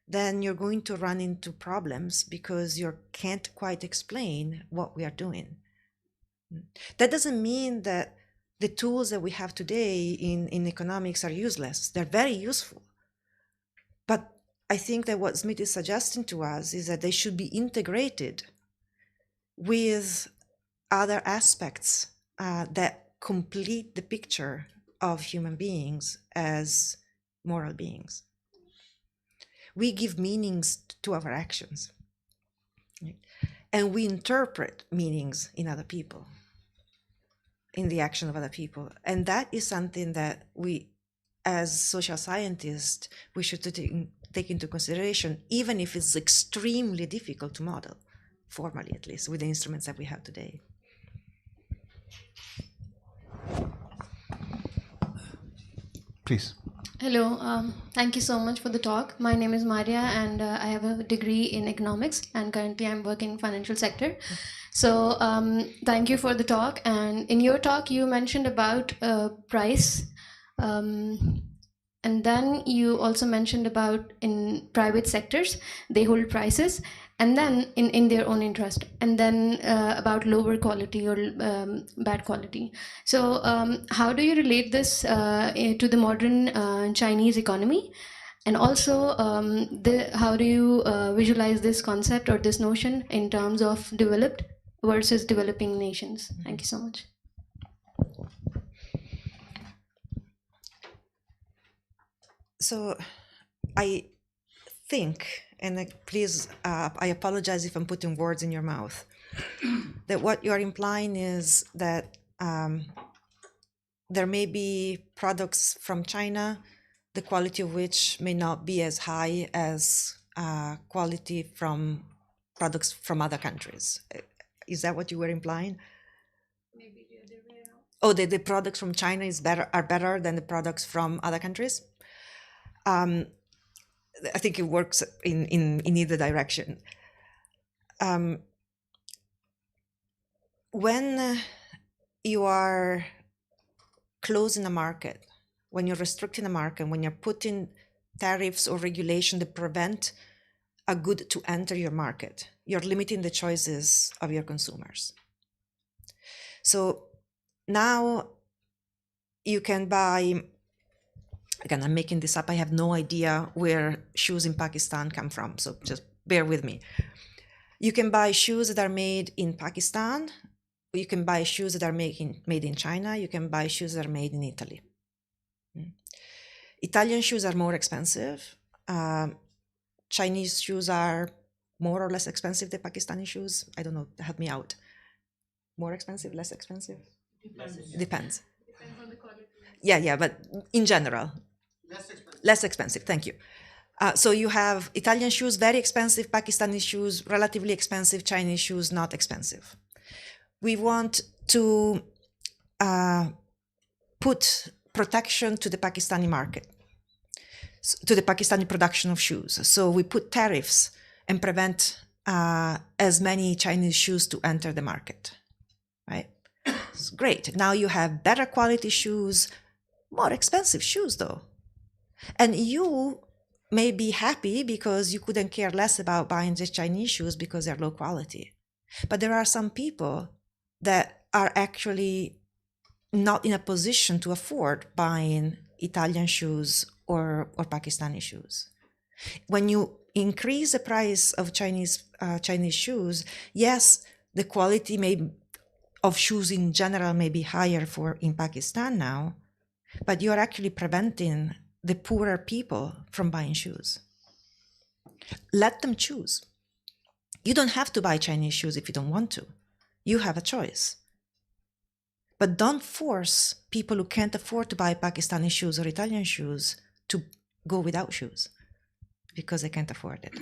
then you're going to run into problems because you can't quite explain what we are doing. That doesn't mean that the tools that we have today in economics are useless. They're very useful. But I think that what Smith is suggesting to us is that they should be integrated with other aspects that complete the picture of human beings as moral beings. We give meanings to our actions, right? And we interpret meanings in other people, in the action of other people. And that is something that we, as social scientists, we should take into consideration, even if it's extremely difficult to model, formally at least, with the instruments that we have today. Please. Hello, thank you so much for the talk. My name is Maria and I have a degree in economics and currently I'm working in financial sector. So thank you for the talk. And in your talk, you mentioned about price. And then you also mentioned about in private sectors, they hold prices and then in their own interest, and then about lower quality or bad quality. So how do you relate this to the modern Chinese economy? And also, how do you visualize this concept or this notion in terms of developed versus developing nations? Thank you so much. So I think, and please, I apologize if I'm putting words in your mouth, that what you're implying is that there may be products from China, the quality of which may not be as high as quality from products from other countries. Is that what you were implying? Maybe the other way around. Oh, the products from China are better than the products from other countries? I think it works in either direction. When you are closing a market, when you're restricting a market, when you're putting tariffs or regulation that prevent a good to enter your market, you're limiting the choices of your consumers. So now you can buy, again, I'm making this up, I have no idea where shoes in Pakistan come from, so just bear with me. You can buy shoes that are made in Pakistan, you can buy shoes that are made in China, you can buy shoes that are made in Italy. Italian shoes are more expensive. Chinese shoes are more or less expensive than Pakistani shoes. I don't know, help me out. More expensive, less expensive? Depends. Depends on the quality. Yeah, but in general. Less expensive, thank you. So you have Italian shoes, very expensive, Pakistani shoes, relatively expensive, Chinese shoes, not expensive. We want to put protection to the Pakistani market. to the Pakistani production of shoes. So we put tariffs and prevent as many Chinese shoes to enter the market, right? It's great. Now you have better quality shoes, more expensive shoes though. And you may be happy because you couldn't care less about buying the Chinese shoes because they're low quality. But there are some people that are actually not in a position to afford buying Italian shoes or Pakistani shoes. When you increase the price of Chinese shoes, yes, the quality of shoes in general may be higher in Pakistan now, but you're actually preventing the poorer people from buying shoes. Let them choose. You don't have to buy Chinese shoes if you don't want to. You have a choice. But don't force people who can't afford to buy Pakistani shoes or Italian shoes to go without shoes because they can't afford it.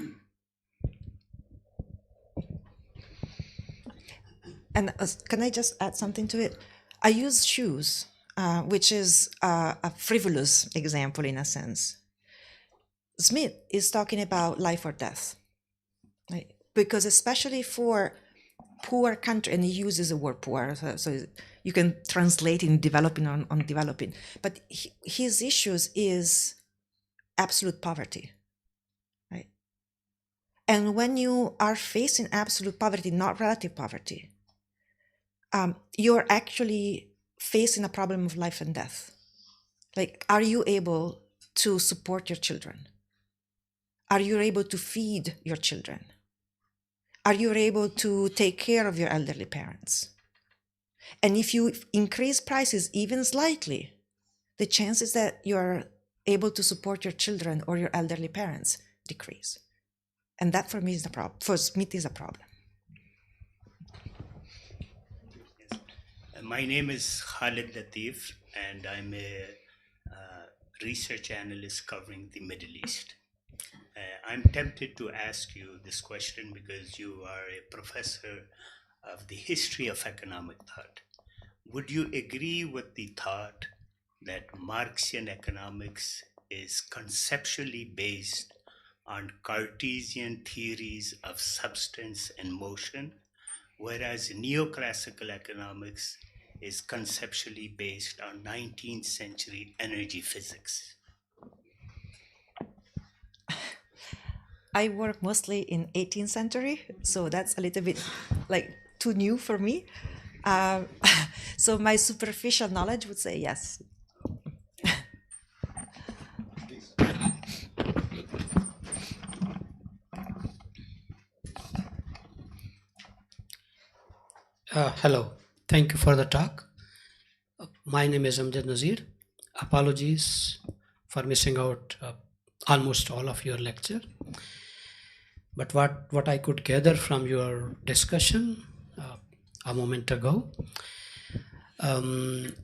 And can I just add something to it? I use shoes, which is a frivolous example in a sense. Smith is talking about life or death, right? Because especially for poor country, and he uses the word poor, so you can translate in developing on developing, but his issues is absolute poverty, right? And when you are facing absolute poverty, not relative poverty, you're actually facing a problem of life and death. Like, are you able to support your children? Are you able to feed your children? Are you able to take care of your elderly parents? And if you increase prices even slightly, the chances that you're able to support your children or your elderly parents decrease. And that for me is the problem. For Smith is a problem. My name is Khalid Latif, and I'm a research analyst covering the Middle East. I'm tempted to ask you this question because you are a professor of the history of economic thought. Would you agree with the thought that Marxian economics is conceptually based on Cartesian theories of substance and motion, whereas neoclassical economics is conceptually based on 19th century energy physics? I work mostly in 18th century, so that's a little bit like too new for me. So my superficial knowledge would say yes. Hello, thank you for the talk. My name is Amjad Nazir. Apologies for missing out almost all of your lecture. But what I could gather from your discussion a moment ago, I'm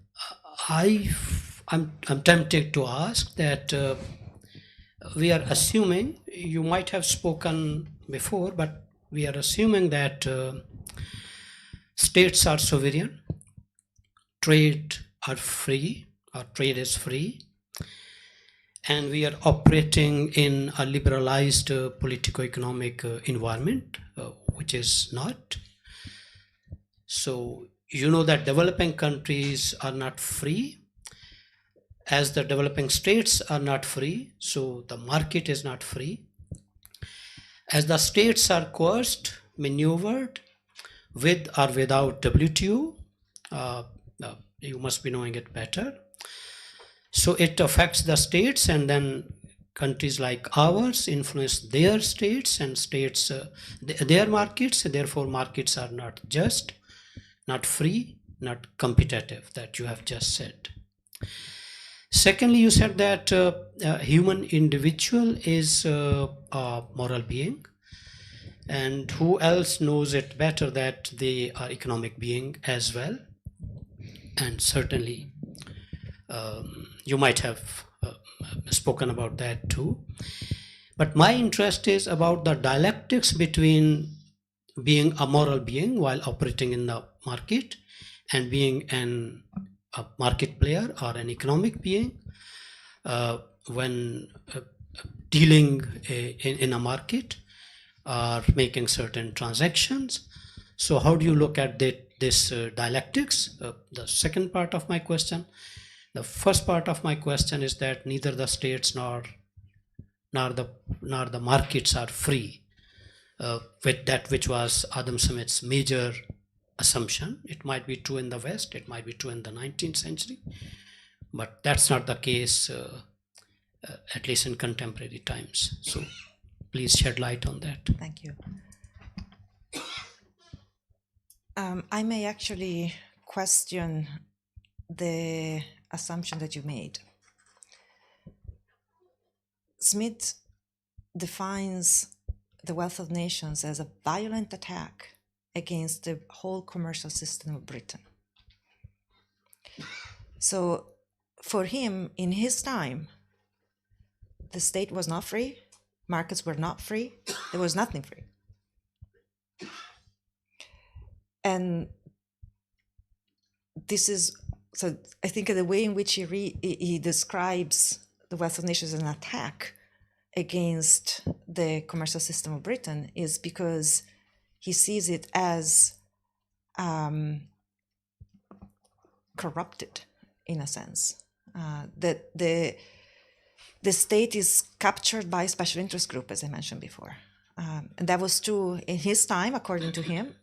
tempted to ask that we are assuming, you might have spoken before, but we are assuming that states are sovereign, trade are free, or trade is free, and we are operating in a liberalized politico-economic environment, which is not. So you know that developing countries are not free, as the developing states are not free, so the market is not free. As the states are coerced, maneuvered, with or without WTO, you must be knowing it better. So it affects the states, and then countries like ours influence their states, and states their markets. Therefore, markets are not just, not free, not competitive, that you have just said. Secondly, you said that human individual is a moral being, and who else knows it better that they are economic being as well. And certainly you might have spoken about that too. But my interest is about the dialectics between being a moral being while operating in the market and being a market player or an economic being. when dealing in a market or making certain transactions. So how do you look at this dialectics? The second part of my question. The first part of my question is that neither the states nor the markets are free. With that, which was Adam Smith's major assumption. It might be true in the West, it might be true in the 19th century, but that's not the case, at least in contemporary times. So please shed light on that. Thank you. I may actually question the assumption that you made. Smith defines the wealth of nations as a violent attack against the whole commercial system of Britain. So for him, in his time, the state was not free, markets were not free, there was nothing free. And this is, so I think the way in which he describes the wealth of nations as an attack against the commercial system of Britain is because he sees it as corrupted, in a sense. That the state is captured by a special interest group, as I mentioned before. And that was true in his time, according to him.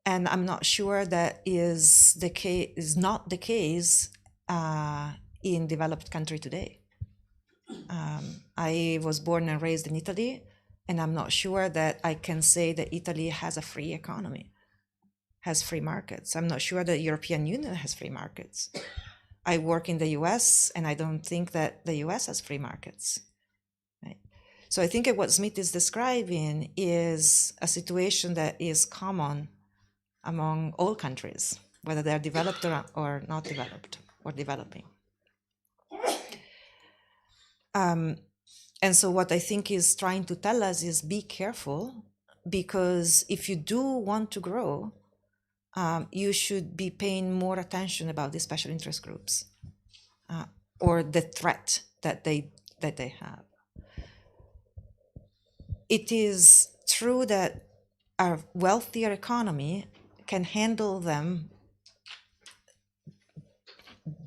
And I'm not sure that is not the case in developed country today. I was born and raised in Italy, and I'm not sure that I can say that Italy has a free economy, has free markets. I'm not sure that the European Union has free markets. I work in the US, and I don't think that the US has free markets. Right? So I think what Smith is describing is a situation that is common among all countries, whether they're developed or not developed or developing. And so what I think is trying to tell us is be careful, because if you do want to grow, you should be paying more attention about the special interest groups or the threat that they have. It is true that a wealthier economy can handle them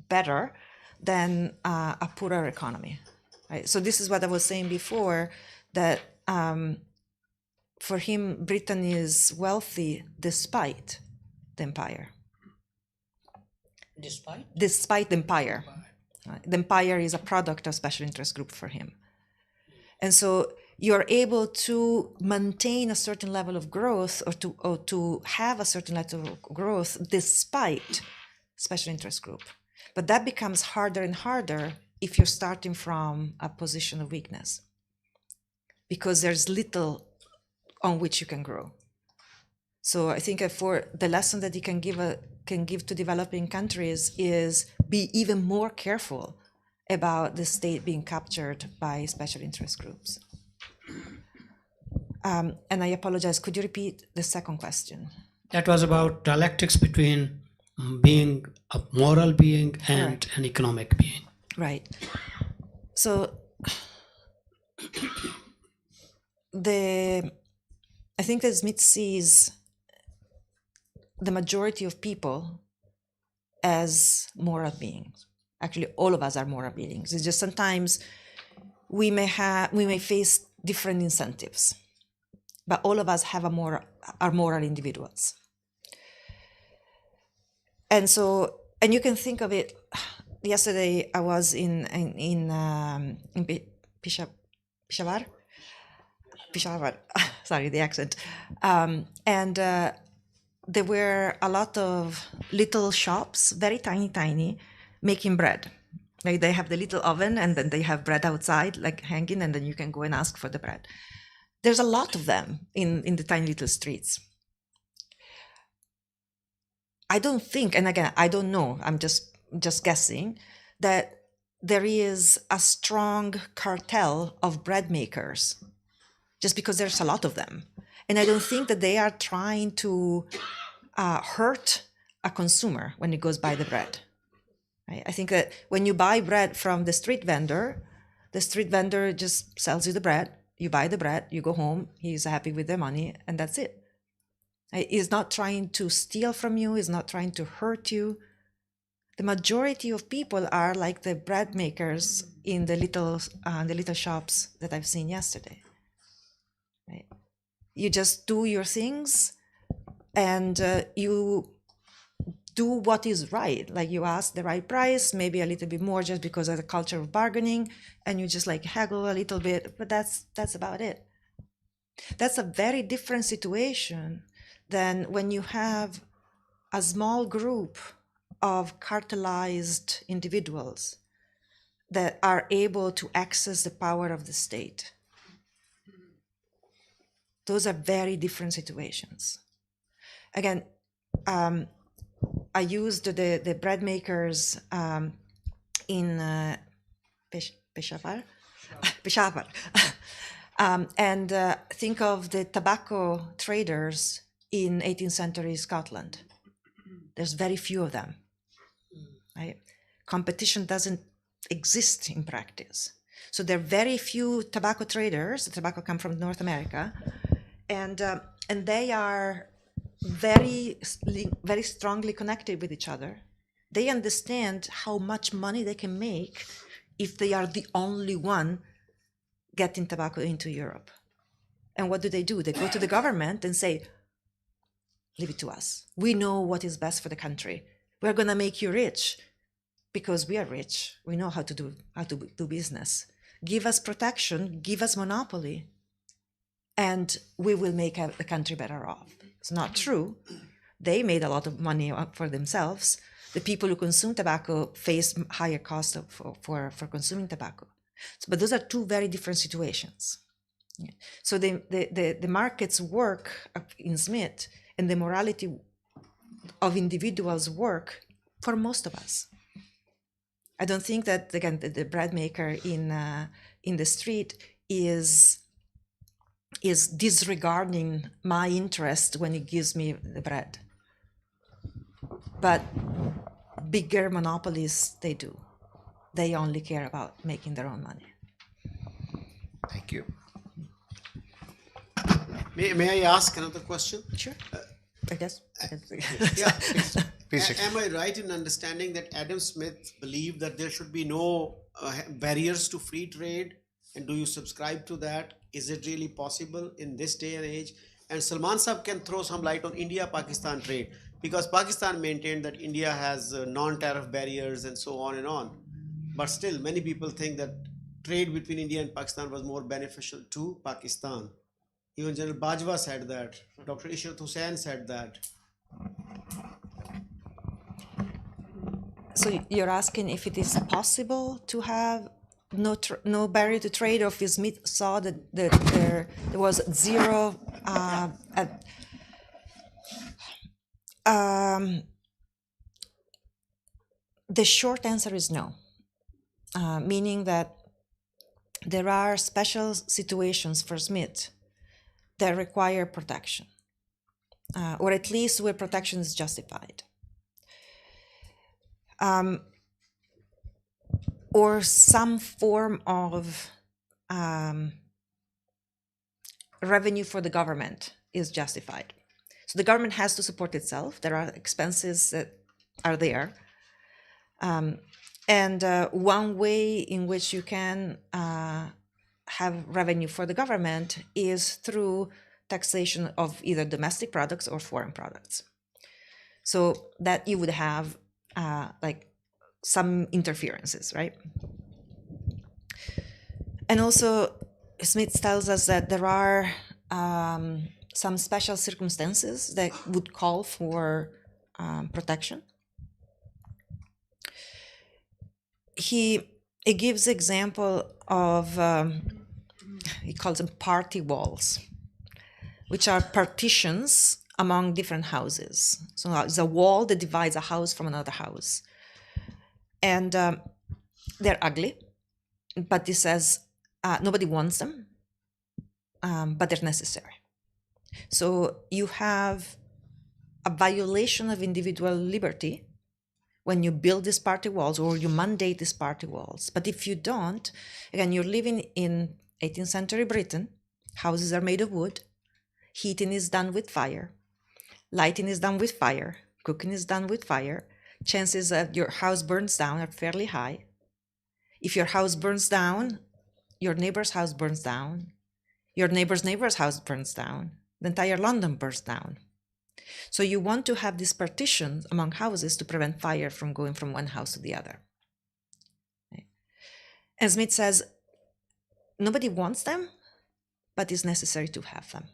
better than a poorer economy. Right? So this is what I was saying before, that for him, Britain is wealthy despite the empire. Despite the empire. The empire is a product of special interest group for him. And so you're able to maintain a certain level of growth or to have a certain level of growth despite special interest group. But that becomes harder and harder if you're starting from a position of weakness, because there's little on which you can grow. So I think for the lesson that you can give to developing countries is be even more careful about the state being captured by special interest groups. And I apologize, could you repeat the second question? That was about dialectics between being a moral being and an economic being. Right. So I think that Smith sees the majority of people as moral beings. Actually, all of us are moral beings. It's just sometimes we may face different incentives, but all of us are moral individuals. And you can think of it. Yesterday, I was in Peshawar. Sorry, the accent. And there were a lot of little shops, very tiny, making bread. Like they have the little oven, and then they have bread outside, like hanging, and then you can go and ask for the bread. There's a lot of them in the tiny little streets. I don't think, and again, I don't know, I'm just guessing, that there is a strong cartel of bread makers just because there's a lot of them. And I don't think that they are trying to hurt a consumer when he goes buy the bread. Right? I think that when you buy bread from the street vendor, The street vendor just sells you the bread. You buy the bread, you go home, he's happy with the money, and that's it. He's not trying to steal from you, he's not trying to hurt you. The majority of people are like the bread makers in the little shops that I've seen yesterday. Right? You just do your things, and you do what is right. Like you ask the right price, maybe a little bit more just because of the culture of bargaining, and you just like haggle a little bit, but that's about it. That's a very different situation than when you have a small group of cartelized individuals that are able to access the power of the state. Those are very different situations. Again, I used the bread makers in Peshawar, and think of the tobacco traders in 18th century Scotland. There's very few of them. Right? Competition doesn't exist in practice. So there are very few tobacco traders. The tobacco come from North America, and they are very strongly connected with each other. They understand how much money they can make if they are the only one getting tobacco into Europe. And what do? They go to the government and say, leave it to us. We know what is best for the country. We're going to make you rich because we are rich. We know how to do business. Give us protection, give us monopoly, and we will make the country better off. It's not true. They made a lot of money for themselves. The people who consume tobacco face higher costs for consuming tobacco. But those are two very different situations. So the markets work in Smith, and the morality of individuals work for most of us. I don't think that, again, the bread maker in the street is disregarding my interest when he gives me the bread. But bigger monopolies, they do. They only care about making their own money. Thank you. May I ask another question? Sure. I guess. Yeah. Please. Am I right in understanding that Adam Smith believed that there should be no barriers to free trade? And do you subscribe to that? Is it really possible in this day and age? And Salman Saab can throw some light on India-Pakistan trade, because Pakistan maintained that India has non-tariff barriers and so on and on. But still, many people think that trade between India and Pakistan was more beneficial to Pakistan. Even General Bajwa said that. Dr. Ishrat Hussain said that. So you're asking if it is possible to have no barrier to trade, or if Smith saw that there was zero. The short answer is no, meaning that there are special situations for Smith that require protection, or at least where protection is justified. Or some form of revenue for the government is justified. So the government has to support itself. There are expenses that are there. And one way in which you can have revenue for the government is through taxation of either domestic products or foreign products. So that you would have like some interferences, right? And also, Smith tells us that there are some special circumstances that would call for protection. He gives example of, he calls them party walls, which are partitions among different houses. So it's a wall that divides a house from another house. And they're ugly, but he says nobody wants them, but they're necessary. So you have a violation of individual liberty when you build these party walls or you mandate these party walls. But if you don't, again, you're living in 18th century Britain, houses are made of wood, heating is done with fire, lighting is done with fire, cooking is done with fire. Chances that your house burns down are fairly high. If your house burns down, your neighbor's house burns down, your neighbor's house burns down, the entire London burns down. So you want to have these partitions among houses to prevent fire from going from one house to the other. And Smith says, nobody wants them, but it's necessary to have them.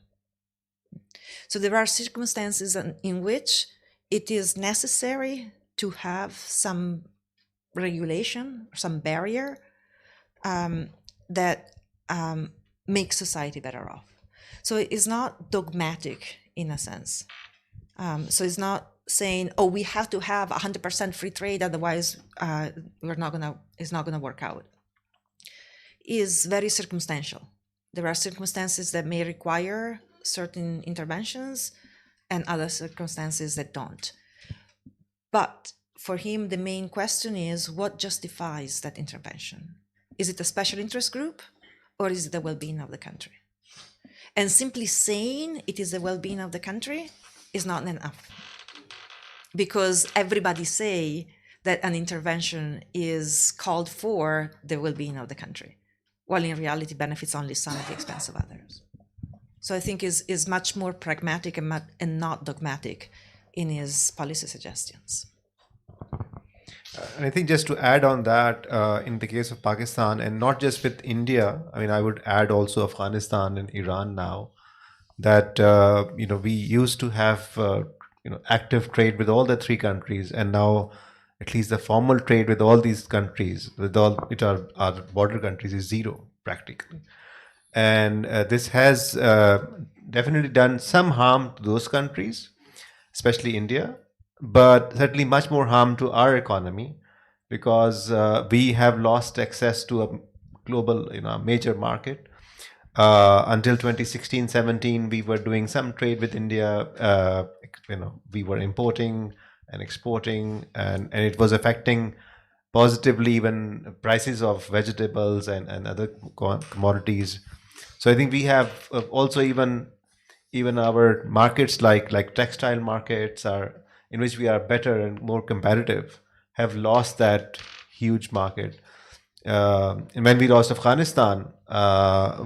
So there are circumstances in which it is necessary to have some regulation, some barrier that makes society better off. So it's not dogmatic in a sense. So it's not saying, oh, we have to have 100% free trade, otherwise it's not gonna work out. Is very circumstantial. There are circumstances that may require certain interventions and other circumstances that don't. But for him, the main question is what justifies that intervention? Is it a special interest group or is it the well-being of the country? And simply saying it is the well-being of the country is not enough, because everybody say that an intervention is called for the well-being of the country, while in reality benefits only some at the expense of others. So I think is much more pragmatic and not dogmatic in his policy suggestions. And I think just to add on that, in the case of Pakistan, and not just with India, I mean, I would add also Afghanistan and Iran now, that we used to have active trade with all the three countries, and now at least the formal trade with all these countries, with all which are our border countries, is zero practically. And this has definitely done some harm to those countries, especially India, but certainly much more harm to our economy, because we have lost access to a global, major market. Until 2016-17, we were doing some trade with India. We were importing and exporting, and it was affecting positively even prices of vegetables and other commodities. So I think we have also even our markets like textile markets are, in which we are better and more competitive, have lost that huge market. And when we lost Afghanistan,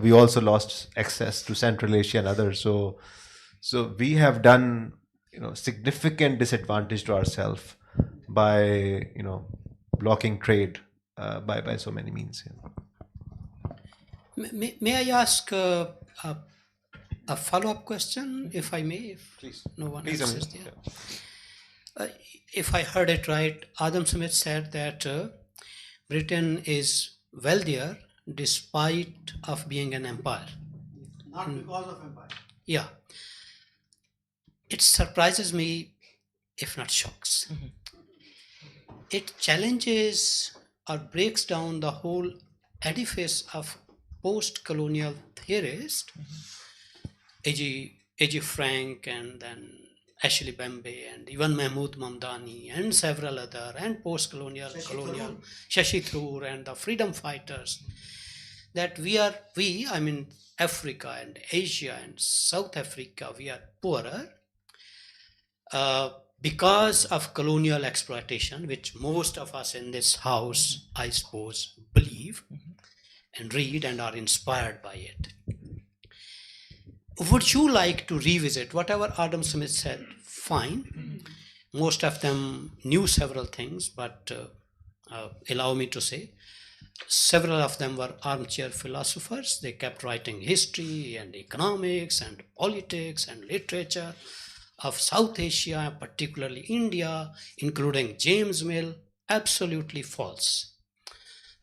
we also lost access to Central Asia and others. So we have done significant disadvantage to ourselves by blocking trade by so many means. May I ask a follow-up question, if I may? Please. No one Please, else is there. If I heard it right, Adam Smith said that Britain is wealthier despite of being an empire. Not because of empire. Yeah. It surprises me, if not shocks. It challenges or breaks down the whole edifice of post-colonial theorists, A.G. Frank, and then Ashley Bembe, and even Mahmood Mamdani, and several other, and post-colonial, Shashi Tharoor, and the freedom fighters, that I mean, Africa and Asia and South Africa, we are poorer because of colonial exploitation, which most of us in this house, I suppose, believe and read and are inspired by it. Would you like to revisit whatever Adam Smith said? Fine. Most of them knew several things, but allow me to say, several of them were armchair philosophers. They kept writing history and economics and politics and literature of South Asia, particularly India, including James Mill. Absolutely false.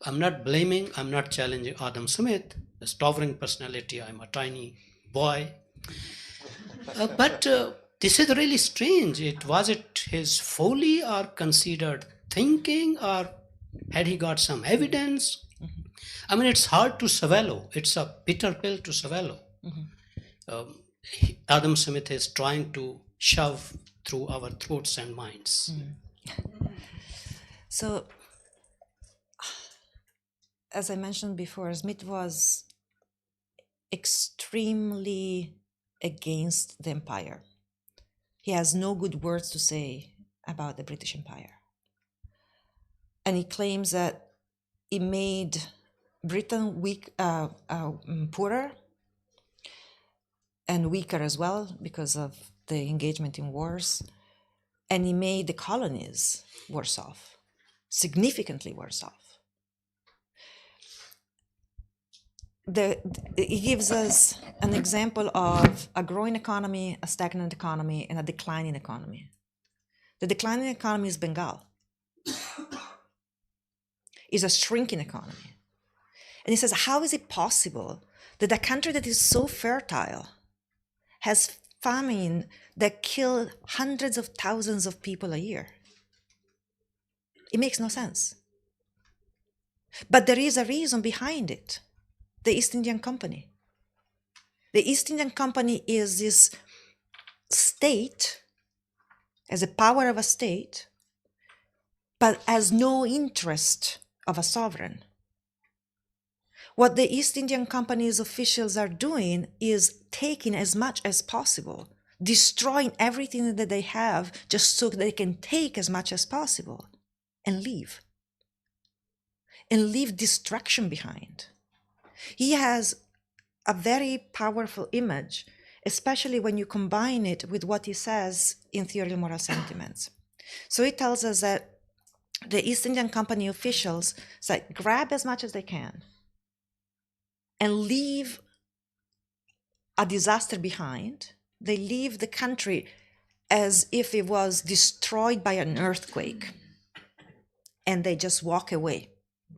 I'm not blaming, I'm not challenging Adam Smith, a towering personality. I'm a tiny boy. But this is really strange. Was it his folly or considered thinking, or had he got some evidence? I mean, it's hard to swallow. It's a bitter pill to swallow. Adam Smith is trying to shove through our throats and minds. So, as I mentioned before, Smith was extremely against the empire. He has no good words to say about the British Empire. And he claims that it made Britain poorer and weaker as well because of the engagement in wars. And he made the colonies worse off, significantly worse off. He gives us an example of a growing economy, a stagnant economy, and a declining economy. The declining economy is Bengal. It's a shrinking economy. And he says, how is it possible that a country that is so fertile has famine that kill hundreds of thousands of people a year? It makes no sense. But there is a reason behind it. The East Indian Company. The East Indian Company is this state, as a power of a state, but has no interest of a sovereign. What the East Indian Company's officials are doing is taking as much as possible, destroying everything that they have just so they can take as much as possible and leave destruction behind. He has a very powerful image, especially when you combine it with what he says in Theory of Moral Sentiments. So he tells us that the East Indian Company officials say, grab as much as they can and leave a disaster behind. They leave the country as if it was destroyed by an earthquake, and they just walk away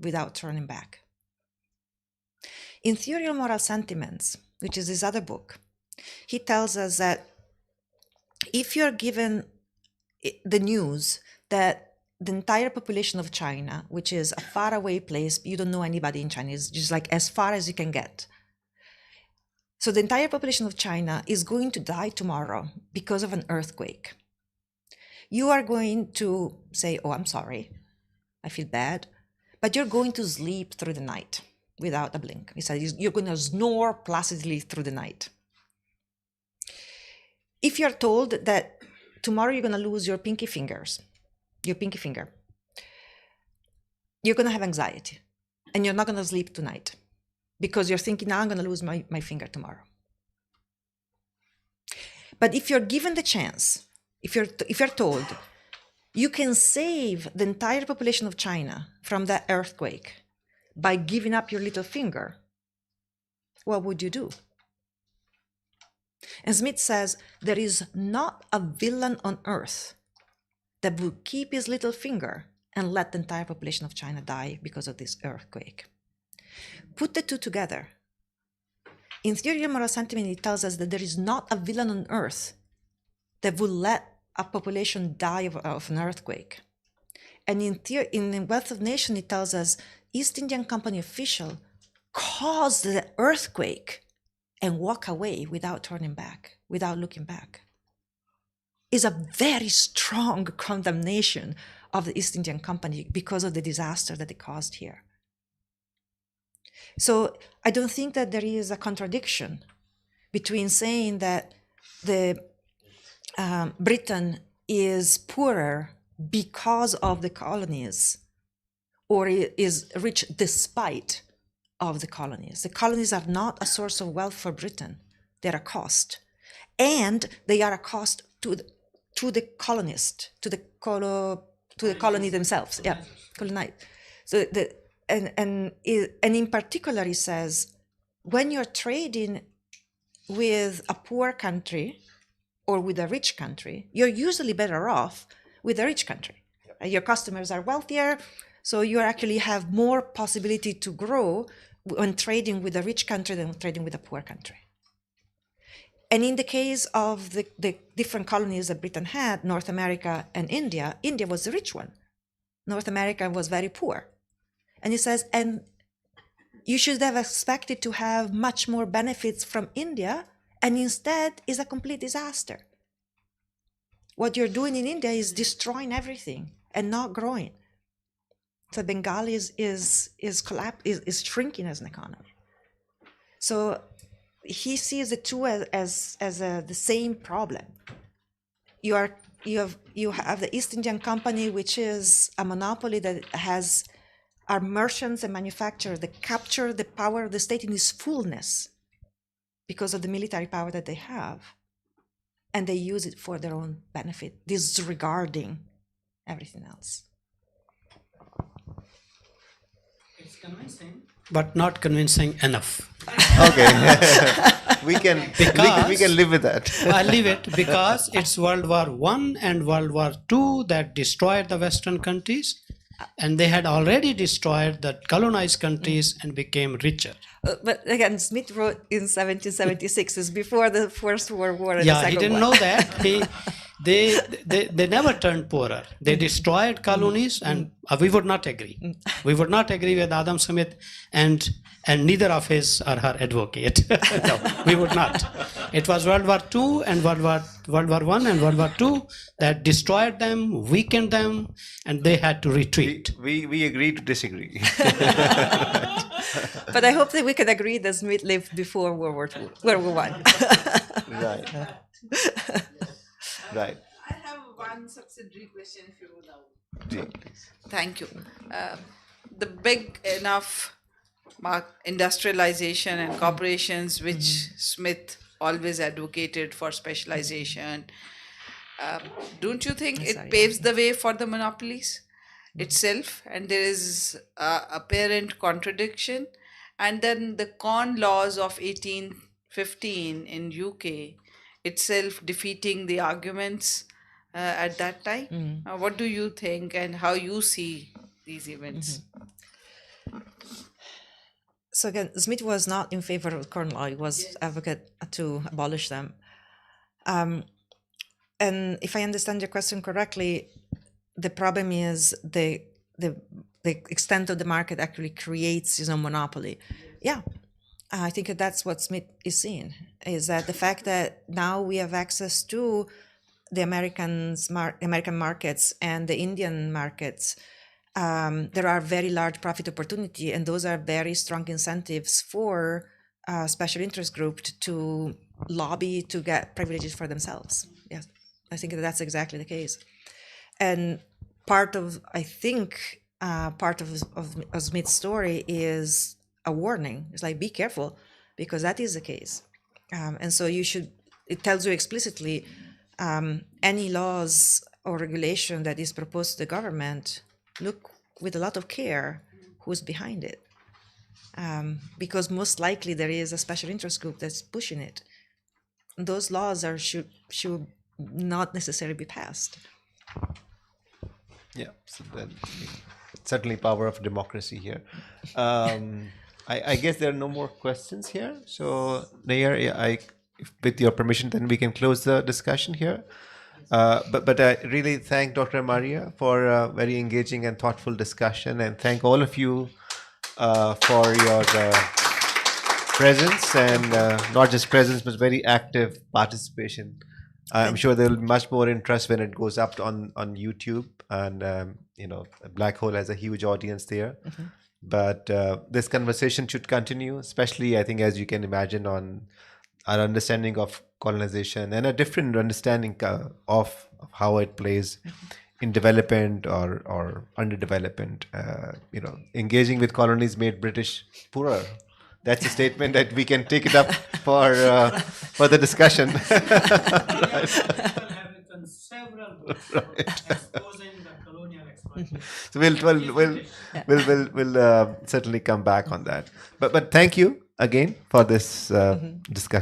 without turning back. In Theory of Moral Sentiments, which is his other book, he tells us that if you're given the news that the entire population of China, which is a faraway place, you don't know anybody in China, it's just like as far as you can get. So the entire population of China is going to die tomorrow because of an earthquake. You are going to say, oh, I'm sorry, I feel bad, but you're going to sleep through the night without a blink. He said, you're going to snore placidly through the night. If you're told that tomorrow you're going to lose your pinky finger, you're going to have anxiety and you're not going to sleep tonight because you're thinking, now I'm going to lose my finger tomorrow. But if you're given the chance, if you're told you can save the entire population of China from that earthquake by giving up your little finger, what would you do? And Smith says there is not a villain on earth that would keep his little finger and let the entire population of China die because of this earthquake. Put the two together. In Theory of Moral Sentiment, it tells us that there is not a villain on earth that would let a population die of an earthquake. And in Wealth of Nations, it tells us East Indian Company official caused the earthquake and walk away without turning back, without looking back. Is a very strong condemnation of the East Indian Company because of the disaster that it caused here. So I don't think that there is a contradiction between saying that Britain is poorer because of the colonies, or is rich despite of the colonies. The colonies are not a source of wealth for Britain. They're a cost. And they are a cost to the colonist, to the colony themselves. Yeah, colonize. So and in particular, he says, when you're trading with a poor country or with a rich country, you're usually better off with a rich country. Yep. Your customers are wealthier, so you actually have more possibility to grow when trading with a rich country than trading with a poor country. And in the case of the different colonies that Britain had, North America and India, India was the rich one. North America was very poor. And he says, and you should have expected to have much more benefits from India, and instead is a complete disaster. What you're doing in India is destroying everything and not growing. So Bengal is shrinking as an economy. So he sees the two as the same problem. You have the East Indian Company, which is a monopoly that are merchants and manufacturers that capture the power of the state in its fullness because of the military power that they have, and they use it for their own benefit, disregarding everything else. It's convincing, but not convincing enough. Okay. we can live with that. I leave it because it's World War I and World War II that destroyed the Western countries, and they had already destroyed the colonized countries and became richer. But again, Smith wrote in 1776, is before the First World War. And Yeah, the Second he didn't one. know that. They never turned poorer. They destroyed colonies, and we would not agree. We would not agree with Adam Smith and neither of his or her advocate. No, we would not. It was World War II and World War I and World War II that destroyed them, weakened them, and they had to retreat. We agree to disagree. But I hope that we can agree that Smith lived before World War I. Right. Right. I have one subsidiary question if you allow. Jane, please. Thank you. The big enough industrialization and corporations, which Smith always advocated for specialization, don't you think it paves the way for the monopolies itself? And there is a apparent contradiction. And then the Corn Laws of 1815 in UK itself defeating the arguments at that time. What do you think and how you see these events? So again, Smith was not in favor of Corn Law. He was advocate to abolish them. And if I understand your question correctly, the problem is the extent of the market actually creates monopoly. Yeah, I think that's what Smith is seeing, is that the fact that now we have access to the American markets and the Indian markets, there are very large profit opportunity, and those are very strong incentives for special interest groups to lobby to get privileges for themselves. Yes, I think that's exactly the case. And part of Smith's story is a warning. It's like, be careful, because that is the case. And so it tells you explicitly, any laws or regulation that is proposed to the government, look with a lot of care who's behind it. Because most likely there is a special interest group that's pushing it. Those laws should not necessarily be passed. Yeah, so certainly power of democracy here. I guess there are no more questions here. So, Nair, with your permission, then we can close the discussion here. But I really thank Dr. Maria for a very engaging and thoughtful discussion, and thank all of you for your presence, and not just presence, but very active participation. I'm sure there will be much more interest when it goes up on YouTube, and Black Hole has a huge audience there. But this conversation should continue, especially, I think, as you can imagine, on our understanding of colonization and a different understanding of how it plays in development or underdevelopment. Engaging with colonies made British poorer. That's a statement that we can take it up for the discussion. Several books exposing the colonial exploitation. So we'll certainly come back on that. But thank you again for this discussion.